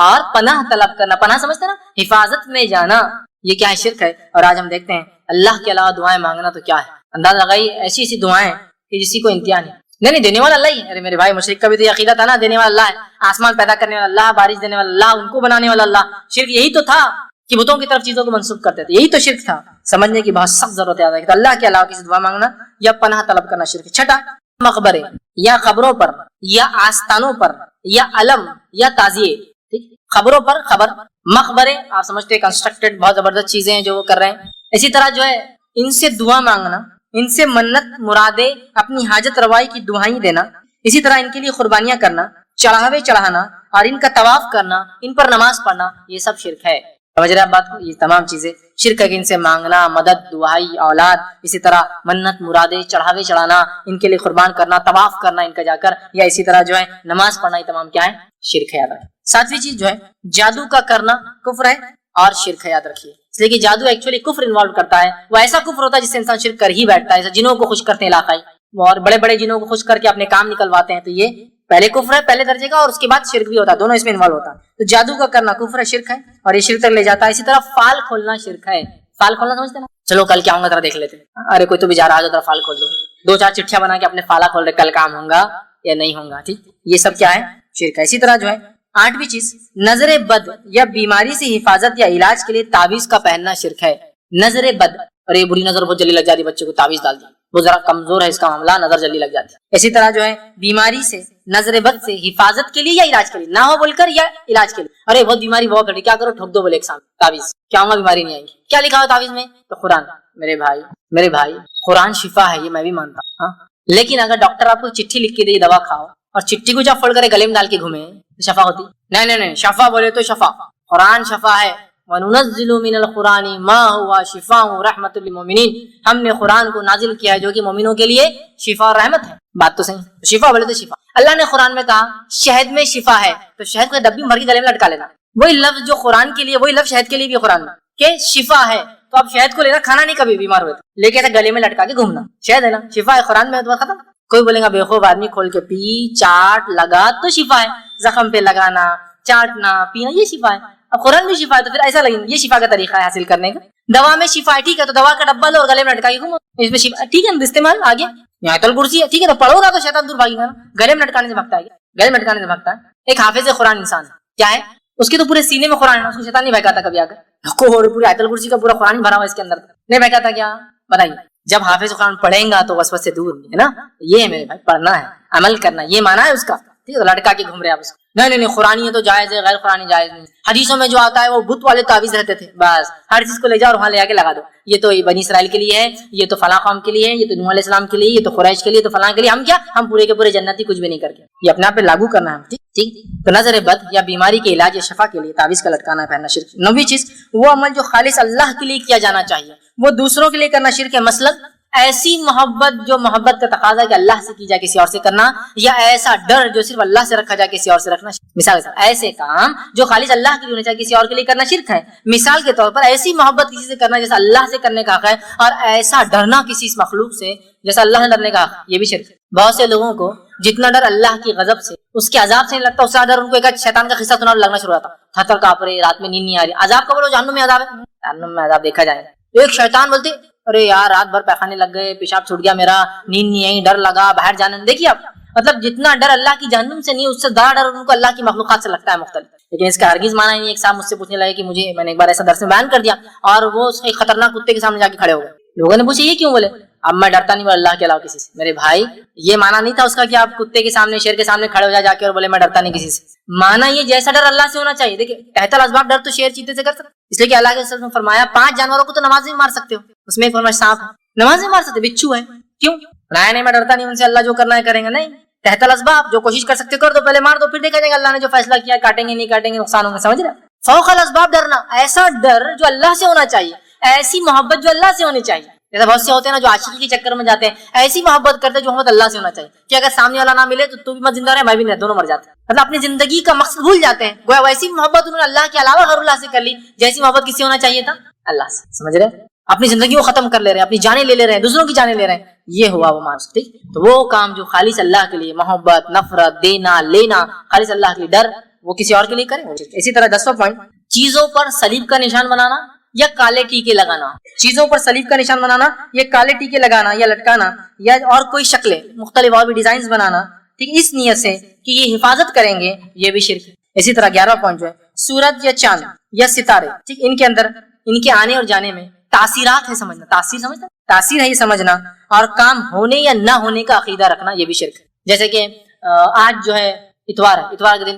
S1: اور پناہ طلب کرنا. پناہ سمجھتے نا، حفاظت میں جانا. یہ کیا ہے، شرک ہے. اور آج ہم دیکھتے ہیں اللہ کے علاوہ دعائیں مانگنا تو کیا ہے. انداز لگائی ایسی دعائیں کہ جسی کو انتہا نہیں دینے والا اللہ ہی ہے. ارے میرے بھائی، مشرک کا بھی تو عقیدہ تھا نا، دینے والا اللہ ہے، آسمان پیدا کرنے والا اللہ، بارش دینے والا اللہ، ان کو بنانے والا اللہ. شرک یہی تو تھا کہ بتوں کی طرف چیزوں کو منسوخ کرتے تھے. یہی تو شرک تھا. سمجھنے کی بہت سخت ضرورت ہے کہ اللہ کے علاوہ کسی دعا مانگنا یا پناہ طلب کرنا شرک. چھٹا، مقبرے یا قبروں پر یا آستانوں پر یا علم یا تعزیے. ٹھیک، خبروں پر خبر، مقبرے آپ سمجھتے ہیں کنسٹرکٹڈ بہت زبردست چیزیں ہیں جو وہ کر رہے ہیں. اسی طرح جو ہے ان سے دعا مانگنا, ان سے منت مرادیں, اپنی حاجت روائی کی دعائیں دینا, اسی طرح ان کے لیے قربانیاں کرنا, چڑھاوے چڑھانا اور ان کا طواف کرنا, ان پر نماز پڑھنا, یہ سب شرک ہے. سمجھ رہے آپ بات کو؟ یہ تمام چیزیں شرک ہے کہ ان سے مانگنا, مدد, دعائی, اولاد, اسی طرح منت مرادیں, چڑھاوے چڑھانا, ان کے لیے قربان کرنا, طواف کرنا ان کا جا کر, یا اسی طرح جو ہے نماز پڑھنا, یہ تمام کیا ہے؟ شرک ہے. یاد رکھیں. ساتویں چیز جو ہے جادو کا کرنا کفر ہے اور شرک ہے. یاد رکھیے. اس لیے کہ جادو ایکچولی کفر انوالو کرتا ہے, وہ ایسا کفر ہوتا ہے جس سے انسان شرک کر ہی بیٹھتا ہے. جنوں کو خوش کرتے ہیں علاقائی, اور بڑے بڑے جنوں کو خوش کر کے اپنے کام نکلواتے ہیں, تو یہ پہلے کفر ہے پہلے درجے کا, اور اس کے بعد شرک بھی ہوتا ہے, دونوں اس میں انوالو ہوتا ہے. تو جادو کا کرنا کفر ہے, شرک ہے, اور یہ شرک تک لے جاتا ہے. اسی طرح فال کھولنا شرک ہے. فال کھولنا سمجھتے نا؟ چلو کل کیا ہوں گا ذرا دیکھ لیتے ہیں. ارے کوئی تو بھی جا رہا ہے ذرا فال کھول دو, 2-4 چٹھیاں بنا کے اپنے فالا کھول رہے, کل کام ہوگا یا نہیں ہوگا. ٹھیک, یہ سب کیا ہے؟ شرک ہے. اسی طرح جو ہے 8ویں چیز نظر بد یا بیماری سے حفاظت یا علاج کے لیے تعویذ کا پہننا شرک ہے. نظر بد, اور یہ بری نظر بہت جلدی لگ جاتی ہے, بچے کو تعویذ ڈال دی, وہ ذرا کمزور ہے اس کا معاملہ, نظر جلدی لگ جاتی ہے. اسی طرح جو ہے بیماری سے, نظر بد سے حفاظت کے لیے یا علاج کے لیے, نہ ہو بول کر یا علاج کے لیے. ارے بہت بیماری بہت کٹی, کیا کرو؟ ٹھوک دو بولے ایک سامنے تعویذ, کیا ہوگا؟ بیماری نہیں آئے گی. کیا لکھا ہو تعویذ میں؟ تو قرآن. میرے بھائی قرآن شفا ہے, یہ میں بھی مانتا ہوں, ہاں, لیکن اگر ڈاکٹر آپ کو چٹھی لکھ کے دے دوا کھاؤ, اور چٹھی کو جب پھوڑ کر گلے میں ڈال کے گھومے, تو شفا ہوتی؟ نہیں, شفا بولے تو شفا, قرآن شفا ہے. وَنُنَزِّلُ مِنَ الْقُرْآنِ مَا هُوَ شِفَاءٌ وَرَحْمَةٌ لِلْمُؤْمِنِينَ, ہم نے قرآن کو نازل کیا ہے جو کہ مومنوں کے لیے شفا اور رحمت ہے. بات تو صحیح, شفا بولے تو شفا. اللہ نے قرآن میں کہا شہد میں شفا ہے, تو شہد کو ڈبی بھر کے گلے میں لٹکا لینا. وہی لفظ جو قرآن کے لیے, وہی لفظ شہد کے لیے بھی قرآن میں کہ شفا ہے, تو اب شہد کو لینا, کھانا نہیں کبھی بیمار ہوئے تو, لے کے گلے میں لٹکا کے گھومنا. شہد ہے نا, شفا ہے, قرآن میں, تو ختم. کوئی بولے گا بیوقوف آدمی, کھول کے پی, چاٹ, لگا تو شفا ہے. زخم پہ لگانا, چاٹنا, پینا, یہ شفا ہے. اب قرآن میں شفا ہے تو پھر ایسا لگے یہ شفا کا طریقہ ہے حاصل کرنے کا. دوا میں شفا ہے, ٹھیک ہے, تو دوا کا ڈبہ لو اور گلے میں لٹکا کے گھومو, اس میں شفا, ٹھیک ہے, استعمال آگے. آیت الکرسی ہے, ٹھیک ہے, تو پڑھو گا تو شیطان دور بھاگے گا نا. گلے میں لٹکانے سے بھگتا ہے, گلے میں لٹکانے سے بھگتا ہے. ایک حافظ قرآن انسان ہے, کیا ہے اس کے تو پورے سینے میں قرآن ہے, اس کو شیطان نہیں بہکاتا کبھی آ کر, پورے آیت الکرسی کا پورا قرآن بھرا ہوا اس کے اندر, نہیں بہکاتا کیا؟ بتائیے. جب حافظ قرآن پڑھیں گا تو وسوسے سے دور ہے نا. یہ ہے میرے بھائی, پڑھنا ہے, عمل کرنا, یہ مانا ہے اس کا. ٹھیک ہے, لٹکا کے گھوم رہے آپ اس کو, نہیں, قرآن یہ تو جائز ہے, غیر قرآن جائز نہیں. حدیثوں میں جو آتا ہے وہ بت والے تعویذ رہتے تھے, بس ہر چیز کو لے جاؤ اور وہاں لے جا کے لگا دو. یہ تو بنی اسرائیل کے لیے ہے, یہ تو فلاں قوم کے لیے ہے, یہ تو نوح علیہ السلام کے لیے, یہ تو قریش کے لیے, تو فلاں کے لیے. ہم کیا, ہم پورے کے پورے جنتی, کچھ بھی نہیں کر کے, یہ اپنے آپ پہ لاگو کرنا ہے. ٹھیک. تو نظر بد یا بیماری کے علاج یا شفا کے لیے تعویذ کا لٹکانا پہننا شرک. 9ویں چیز وہ عمل جو خالص اللہ کے لیے کیا جانا چاہیے, وہ دوسروں کے لیے کرنا شرک ہے. مثلا ایسی محبت جو محبت کا تقاضا ہے کہ اللہ سے کی جائے کسی اور سے کرنا, یا ایسا ڈر جو صرف اللہ سے رکھا جائے کسی اور سے رکھنا. مثال ایسے کام جو خالص اللہ کے لیے ہونے چاہیے کسی اور کے لیے کرنا شرک ہے. مثال کے طور پر ایسی محبت کسی سے کرنا جیسا اللہ سے کرنے کا حق ہے, اور ایسا ڈرنا کسی اس مخلوق سے جیسا اللہ سے ڈرنے کا حق, یہ بھی شرک ہے. بہت سے لوگوں کو جتنا ڈر اللہ کی غضب سے, اس کے عذاب سے نہیں لگتا, اس سے ڈر ان کو ایک شیطان کا قصہ سنا لگنا شروع ہوتا, تھر کانپ رہے, رات میں نیند نہیں آ رہی. عذاب کا بولو, جہنم میں عذاب ہے, جہنم میں عذاب دیکھا جائے. ایک شیطان بولتے ارے یار رات بھر پیخانے لگ گئے, پیشاب چھوٹ گیا میرا, نیند نہیں آئی, ڈر لگا, باہر جانا. دیکھیے آپ, مطلب جتنا ڈر اللہ کی جہنم سے نہیں, اس سے زیادہ ڈر ان کو اللہ کی مخلوقات سے لگتا ہے مختلف. لیکن اس کا ہرگز مانا نہیں. ایک صاحب مجھ سے پوچھنے لگے کہ مجھے, میں نے ایک بار ایسا درس میں بیان کر دیا, اور وہ ایک خطرناک کتے کے سامنے جا کے کھڑے ہو گئے. لوگوں نے پوچھا یہ کیوں؟ بولے اب میں ڈرتا نہیں اللہ کے علاوہ کسی سے. میرے بھائی یہ مانا نہیں تھا اس کا کہ آپ کتے کے سامنے, شیر کے سامنے کھڑے ہو جا کے اور بولے میں ڈرتا نہیں کسی سے. مانا یہ جیسا ڈر اللہ سے ہونا چاہیے. دیکھیں تحت الاسباب ڈر تو شیر چیتے سے کر سکتے, اس لیے کہ اللہ کے رسول نے فرمایا 5 جانوروں کو تو نماز میں مار سکتے ہو, اس میں فرمایا سانپ نماز میں مار سکتے, بچھو ہے, کیوں؟ نہیں میں ڈرتا نہیں ان سے, اللہ جو کرنا ہے کریں گے. نہیں, تحت الاسباب جو کوشش کر سکتے کر دو, پہلے مار دو, پھر دیکھا جائے گا اللہ نے جو فیصلہ کیا, کاٹیں گے نہیں کاٹیں گے, نقصان ہوگا. سمجھ رہے؟ فوق الاسباب ڈرنا, ایسا ڈر جو اللہ سے ہونا چاہیے, ایسی محبت جو اللہ سے ہونی چاہیے. جیسے بہت سے ہوتے ہیں نا جو عاشقی کے چکر میں جاتے ہیں, ایسی محبت کرتے ہیں جو محبت اللہ سے ہونا چاہیے, کہ اگر سامنے والا نہ ملے تو بھی مت زندہ رہے, میں بھی نہیں, دونوں مر جاتے ہیں. مطلب اپنی زندگی کا مقصد بھول جاتے ہیں, گویا ویسی محبت انہوں نے اللہ کے علاوہ غیر اللہ سے کر لی جیسی محبت کس سے ہونا چاہیے تھا, اللہ سے. سمجھ رہے؟ اپنی زندگی کو ختم کر لے رہے ہیں, اپنی جانیں لے رہے ہیں, دوسروں کی جانیں لے رہے ہیں, یہ ہوا وہ مانس. ٹھیک. تو وہ کام جو خالص اللہ کے لیے محبت, نفرت, دینا لینا, خالص اللہ کے لیے ڈر, وہ کسی اور کے لیے کریں. اسی طرح 10واں پوائنٹ, چیزوں پر صلیب کا نشان بنانا یا کالے ٹیکے لگانا. چیزوں پر صلیب کا نشان بنانا یا کالے ٹیکے لگانا یا لٹکانا یا اور کوئی شکلیں مختلف اور بھی ڈیزائنز بنانا, ٹھیک, اس نیت سے کہ یہ حفاظت کریں گے, یہ بھی شرک ہے. اسی طرح 11واں پوائنٹ جو ہے, سورج یا چاند یا ستارے, ٹھیک, ان کے اندر ان کے آنے اور جانے میں تاثیرات ہے سمجھنا, تاثیر سمجھنا, تاثیر ہے یہ سمجھنا, اور کام ہونے یا نہ ہونے کا عقیدہ رکھنا, یہ بھی شرک ہے. جیسے کہ آج جو ہے اتوار ہے, اتوار کے دن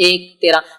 S1: 1 13,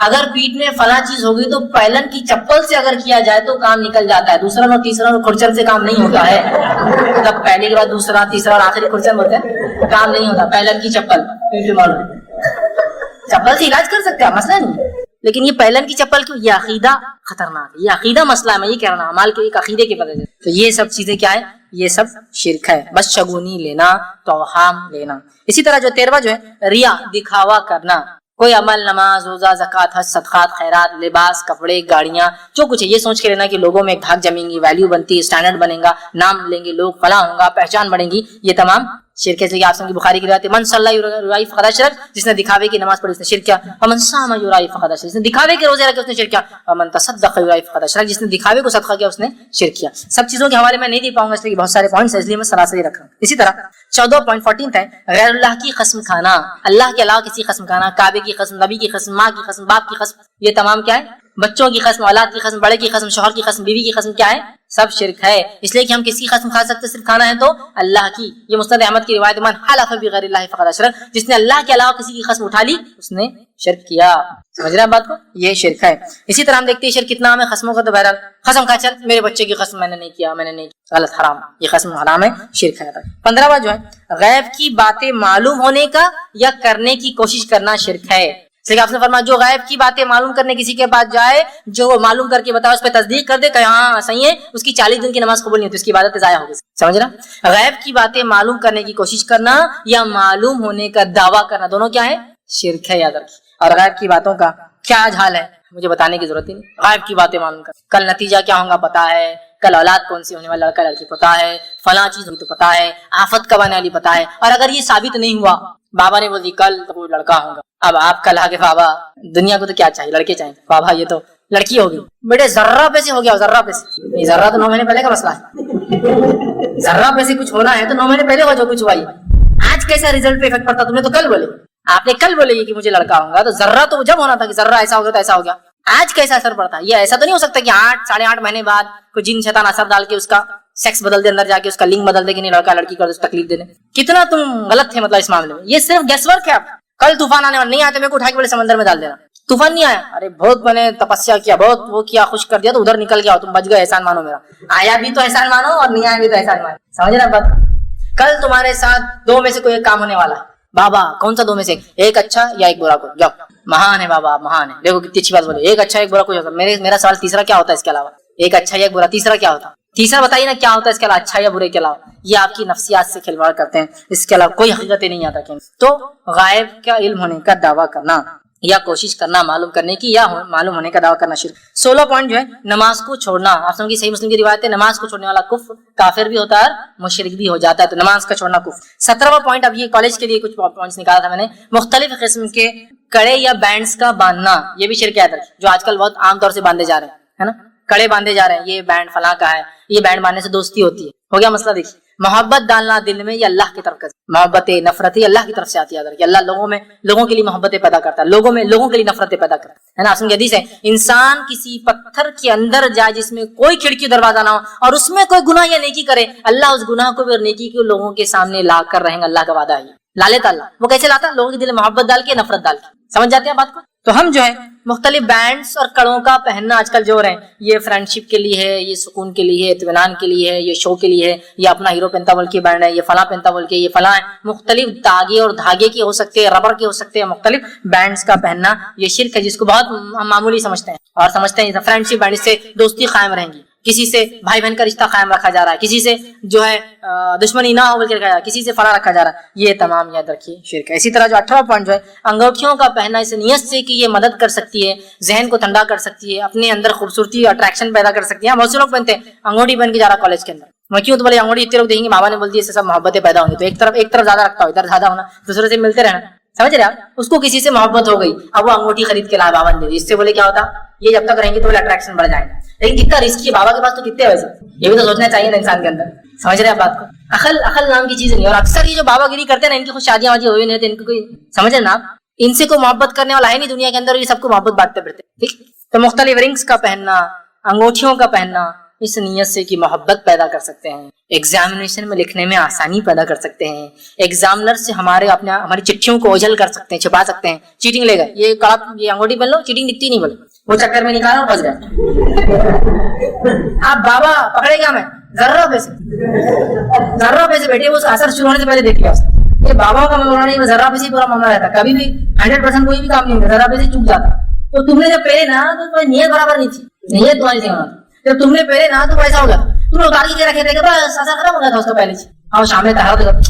S1: اگر پیٹ میں فلاں چیز ہوگی تو پہلن کی چپل سے اگر کیا جائے تو کام نکل جاتا ہے, دوسرا اور تیسرا اور کھرچن سے کام نہیں ہوتا ہے. مطلب پہلے کے بعد دوسرا تیسرا اور آخری کھرچن ہوتا ہے, کام نہیں ہوتا. پہلن کی چپل چپل سے علاج کر سکتے ہیں, مسئلہ نہیں. لیکن یہ پہلن کی چپل کیوں؟ یہ عقیدہ خطرناک ہے, یہ عقیدہ مسئلہ ہے. میں یہ کہہ رہا ہوں اعمال کے ایک عقیدے کے بدلے. تو یہ سب چیزیں کیا ہے؟ یہ سب شرک ہے. بس شگونی لینا, توہام لینا. اسی طرح جو 13واں جو ہے ریا, دکھاوا کرنا. کوئی عمل, نماز, روزہ, زکات, حج, صدقات, خیرات, لباس, کپڑے, گاڑیاں, جو کچھ ہے یہ سوچ کے لینا کہ لوگوں میں ایک دھاک جمیں گی, ویلیو بنتی ہے, اسٹینڈرڈ بنے گا, نام لیں گے لوگ, فلاں ہوگا, پہچان بڑھے گی. یہ تمام شرک ہے. جیسے کہ آپ کی بخاری کی روایت ہے, من صلی یرائی فقد اشرک, جس نے دکھاوے کی نماز پڑھی اس نے شرک کیا. ومن صام یرائی فقد اشرک, جس نے دکھاوے کے روزے رکھے اس نے شرک کیا. ومن تصدق یرائی فقد اشرک, جس نے دکھاوے کو صدقہ کیا اس نے شرک کیا. سب چیزوں کے حوالے میں نہیں دے پاؤں گا اس لیے بہت سارے پوائنٹس ہیں, اس لیے میں سراسری رکھ رہا ہوں. اسی طرح 14.14 ہے غیر اللہ کی قسم کھانا, اللہ کے علاوہ کسی قسم کھانا, کعبے کی قسم, نبی کی قسم, ماں کی قسم, باپ کی قسم, یہ تمام کیا ہے؟ بچوں کی قسم, اولاد کی قسم, بڑے کی قسم, شوہر کی قسم, بیوی کی قسم, کیا ہے؟ سب شرک ہے. اس لیے کہ ہم کسی کی قسم کھا سکتے, صرف کھانا ہے تو اللہ کی. یہ مسند احمد کی روایت, من حلف بغیر اللہ فقد اشرک, جس نے اللہ کے علاوہ کسی کی قسم اٹھا لی اس نے شرک کیا. سمجھ رہے ہیں بات کو؟ یہ شرک ہے. اسی طرح ہم دیکھتے ہیں شرک کتنا عام ہے قسموں کا. تو بہرحال قسم کھا, چل میرے بچے کی قسم میں نے نہیں کیا, میں نے نہیں کیا, غلط, حرام. یہ قسم حرام ہے, شرک ہے. 15واں جو ہے غیب کی باتیں معلوم ہونے کا یا کرنے کی کوشش کرنا شرک ہے. لیکن آپ نے فرمایا جو غیب کی باتیں معلوم کرنے کسی کے پاس جائے, جو وہ معلوم کر کے بتائے, اس پہ تصدیق کر دے کہ ہاں صحیح ہے, اس کی 40 دن کی نماز قبول نہیں ہوتی, اس کی عبادت ضائع ہوگی. سمجھ رہا؟ غیب کی باتیں معلوم کرنے کی کوشش کرنا یا معلوم ہونے کا دعویٰ کرنا, دونوں کیا ہے؟ شرک ہے, یاد رکھیے. اور غیب کی باتوں کا کیا حال ہے مجھے بتانے کی ضرورت ہی نہیں. غیب کی باتیں معلوم کر, کل نتیجہ کیا ہوگا پتا ہے, کل اولاد کون سی ہونے والا, لڑکا لڑکی پتا ہے, فلاں چیز ہوگی تو پتا ہے, آفت کب آنے والی پتا ہے. اور اگر یہ ثابت نہیں ہوا, بابا نے بول دی کل تو کوئی لڑکا ہوگا, اب آپ کل آگے بابا دنیا کو تو کیا چاہیے, لڑکے چاہیے, بابا یہ تو لڑکی ہوگی. بیٹے ذرہ پہ سے ہو گیا, ذرہ پہ سے, ذرہ تو 9 مہینے پہلے کا مسئلہ ہے. ذرہ پہ سے کچھ ہونا ہے تو 9 مہینے پہلے ہو, جو کچھ ہوا. آج کیسا ریزلٹ پہ افیکٹ پڑتا, تم نے تو کل بولے, آپ نے کل بولے کہ مجھے لڑکا ہوگا, تو ذرہ تو جب ہونا تھا کہ ذرہ ایسا ہو گیا تو ایسا ہو گیا. آج کیسا اثر پڑتا ہے؟ یہ ایسا تو نہیں ہو سکتا کہ 8-8.5 مہینے بعد کوئی جن شیطان اثر ڈال کے اس کا سیکس بدل دے, اندر جا کے اس کا لنگ بدل دے کہ نہیں لڑکا لڑکی کر دے, تکلیف دینے. کتنا تم غلط تھے مطلب اس معاملے میں. یہ صرف گیس ورک ہے. کل طوفان آنے والا, نہیں آتے میرے کو اٹھا کے بڑے سمندر میں ڈال دینا. طوفان نہیں آیا, ارے بہت میں نے تپسیا کیا, بہت وہ کیا, خوش کر دیا تو ادھر نکل گیا, تم بچ گئے, احسان مانو میرا. آیا بھی تو احسان مانو اور نہیں آیا بھی تو احسان مانو. سمجھ رہے بات؟ کل تمہارے ساتھ 2 میں سے کوئی ایک کام ہونے والا ہے. بابا کون سا 2 میں سے ایک اچھا یا ایک برا کو, جاؤ. مہان ہے بابا, مہان ہے. دیکھو کتنی اچھی بات بولے, ایک اچھا ایک برا کچھ ہوتا. میرا سوال تیسرا کیا ہوتا ہے اس کے علاوہ؟ ایک اچھا یا ایک برا, تیسرا کیا ہوتا؟ تیسرا بتائیے نا کیا ہوتا ہے اس کے علاوہ, اچھا یا برے کے علاوہ. یہ آپ کی نفسیات سے کھلواڑ کرتے ہیں, اس کے علاوہ کوئی حقیقت نہیں یاد رکھیں. تو غائب کا علم ہونے کا دعویٰ کرنا یا کوشش کرنا معلوم کرنے کی یا معلوم ہونے کا دعویٰ کرنا شرک. 16 پوائنٹ جو ہے نماز کو چھوڑنا. آپ سمجھ صحیح مسلم کی روایت ہے, نماز کو چھوڑنے والا کفر, کافر بھی ہوتا ہے اور مشرک بھی ہو جاتا ہے. تو نماز کا چھوڑنا کفر. 17واں پوائنٹ, اب یہ کالج کے لیے کچھ پوائنٹس نکالا تھا میں نے, مختلف قسم کے کڑے یا بینڈز کا باندھنا, یہ بھی شرک ہے جو آج کل بہت عام طور سے باندھے جا رہے ہیں, ہے نا, کڑے باندھے جا رہے ہیں. یہ بینڈ فلاں کا ہے, یہ بینڈ باندھنے سے دوستی ہوتی ہے. ہو گیا مسئلہ. دیکھیے محبت ڈالنا دل میں, یہ اللہ کی طرف کا محبت, نفرت اللہ کی طرف سے آتی ہے. کہ اللہ لوگوں کے لیے محبتیں پیدا کرتا ہے, لوگوں کے لیے نفرتیں پیدا کرتا ہے نا. اصل حدیث ہے, انسان کسی پتھر کے اندر جائے جس میں کوئی کھڑکی دروازہ نہ ہو اور اس میں کوئی گناہ یا نیکی کرے, اللہ اس گناہ کو بھی اور نیکی کو لوگوں کے سامنے لا کر رہیں گے. اللہ کا وعدہ ہے, لا لیتا اللہ. وہ کیسے لاتا ہے؟ لوگوں کے دل میں محبت ڈال کے, نفرت ڈال کے. سمجھ جاتے ہیں بات کو؟ تو ہم جو ہے مختلف بینڈز اور کڑوں کا پہننا آج کل جو ہو رہے ہیں, یہ فرینڈ شپ کے لیے ہے, یہ سکون کے لیے ہے, اطمینان کے لیے ہے, یہ شو کے لیے ہے, یہ اپنا ہیرو پہنتا بول کے بینڈ ہے, یہ فلاں پہنتا بول کے, یہ فلاں ہے. مختلف داغے اور دھاگے کے ہو سکتے ہیں, ربر کے ہو سکتے ہیں, مختلف بینڈز کا پہننا یہ شرک ہے, جس کو بہت ہم معمولی سمجھتے ہیں اور سمجھتے ہیں فرینڈ شپ بینڈ سے دوستی قائم رہیں گی, کسی سے بھائی بہن کا رشتہ قائم رکھا جا رہا ہے, کسی سے جو ہے دشمنی نہ ہو بول کے رکھا جا رہا ہے, کسی سے فلاں رکھا جا رہا ہے. یہ تمام یاد رکھیے شرک ہے. اسی طرح جو 18واں پوائنٹ جو ہے انگوٹھیوں کا پہننا, اس نیت سے کہ یہ مدد کر سکتی ہے, ذہن کو ٹھنڈا کر سکتی ہے, اپنے اندر خوبصورتی اٹریکشن پیدا کر سکتی ہے. بہت سے لوگ پہنتے ہیں انگوٹھی پہن کے جا رہا کالج کے اندر, میں کیوں تو بولے انگوٹھی اتنے لوگ دیکھیں گے, بابا نے بول دیا اس سے سب محبتیں پیدا ہوں گی, تو ایک طرف زیادہ رکھتا ہو, ادھر زیادہ ہونا, دوسرے سے ملتے رہنا. سمجھ رہے آپ؟ اس کو کسی سے محبت ہو گئی, اب وہ انگوٹھی خرید کے لایا, بابا نے دی, اس سے بولے کیا ہوتا, یہ جب تک رہیں گے تو اٹریکشن بڑھ جائے گا. لیکن کتنا رسک ہے, بابا کے پاس تو کتنے ہے ویسے, یہ بھی تو سوچنا چاہیے نا انسان کے اندر. سمجھ رہے ہیں بات کو؟ عقل نام کی چیز نہیں. اور اکثر یہ جو بابا گیری کرتے ہیں نا, ان کی کچھ شادیاں واجی ہوئی نہیں, تو ان کو کوئی سمجھ رہے نا آپ, ان سے کوئی محبت کرنے والا ہے نہیں دنیا کے اندر, یہ سب کو محبت بانٹتے پھرتے. ٹھیک, تو مختلف رنگس کا پہننا, انگوٹھیوں کا پہننا,
S2: اس نیت سے کہ محبت پیدا کر سکتے ہیں، ایگزامینیشن میں لکھنے میں آسانی پیدا کر سکتے ہیں، ایگزامنر سے ہماری چٹھیوں کو اوجھل کر سکتے ہیں، چھپا سکتے ہیں. چیٹنگ لے گئے، یہ انگوٹھی پہن لو، چیٹنگ دکھتی نہیں، بولے وہ چکر میں نکالا اور پھنس گئے. آپ بابا پکڑے گا میں ذرہ پیسے بیٹھے، وہ اثر شروع ہونے سے پہلے دیکھ لیا اس نے. یہ بابا کا معاملہ نہیں، ذرہ پیسے پورا معاملہ رہتا. کبھی بھی 100% کوئی بھی کام نہیں ہوتا، ذرہ پیسے چک جاتا. تو تم نے جب پہلے نا تو تمہاری نیت برابر نہیں تھی، نیت تمہاری تھی. جب تم نے پہلے نا تو ایسا ہو گیا، تم نے اتار کے رکھے تھے کہ بس اثر ختم ہو گیا تھا اس کا پہلے. اور شام میں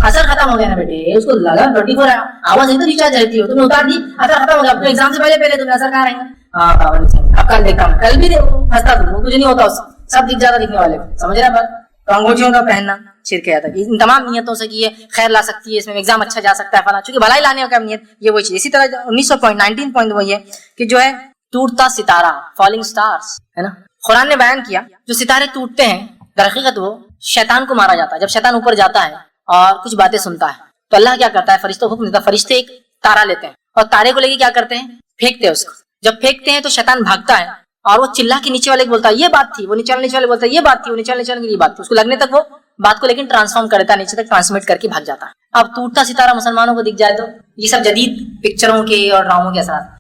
S2: اثر ختم ہو گیا نا بیٹے، اس کو لگا 24 آواز نہیں تو ریچارج رہتی ہو، تم نے اتار دی، اثر ختم ہو گیا. تو ایگزام سے پہلے تمہیں اثر کہاں رہیں گا. اب کل دیکھتا ہوں، کل بھی ہنستا تم، کچھ نہیں ہوتا، اس سب دکھ جاتا دکھنے والے. سمجھ رہا بات. تو انگوٹھیوں کا پہننا شرک ہے. ان تمام نیتوں سے کہ یہ خیر لا سکتی ہے، اس میں ایگزام اچھا جا سکتا ہے فلاں، چونکہ بھلائی لانے کا نیت یہ وہی چیز. اسی طرح 19 پوائنٹ وہی ہے کہ جو ہے ٹوٹتا ستارہ، فالنگ سٹارز ہے نا. قرآن نے بیان کیا جو ستارے ٹوٹتے ہیں در حقیقت وہ شیطان کو مارا جاتا ہے. جب شیطان اوپر جاتا ہے اور کچھ باتیں سنتا ہے تو اللہ کیا کرتا ہے، فرشتوں کو حکم دیتا ہے، فرشتے ایک تارا لیتے ہیں اور تارے کو لے کے کیا کرتے ہیں، پھینکتے ہیں اس کو. جب پھینکتے ہیں تو شیطان بھاگتا ہے اور وہ چلا کے نیچے والے کو بولتا ہے یہ بات تھی، وہ نیچے والے بولتا ہے یہ بات تھی، وہ نیچے والے کی یہ بات تھی. اس کو لگنے تک وہ بات کو لیکن ٹرانسفارم کرتا ہے، نیچے تک ٹرانسمٹ کر کے بھاگ جاتا ہے. اب ٹوٹتا ستارہ مسلمانوں کو دکھ جائے تو یہ سب جدید پکچروں کے اور ڈراموں کے اثرات.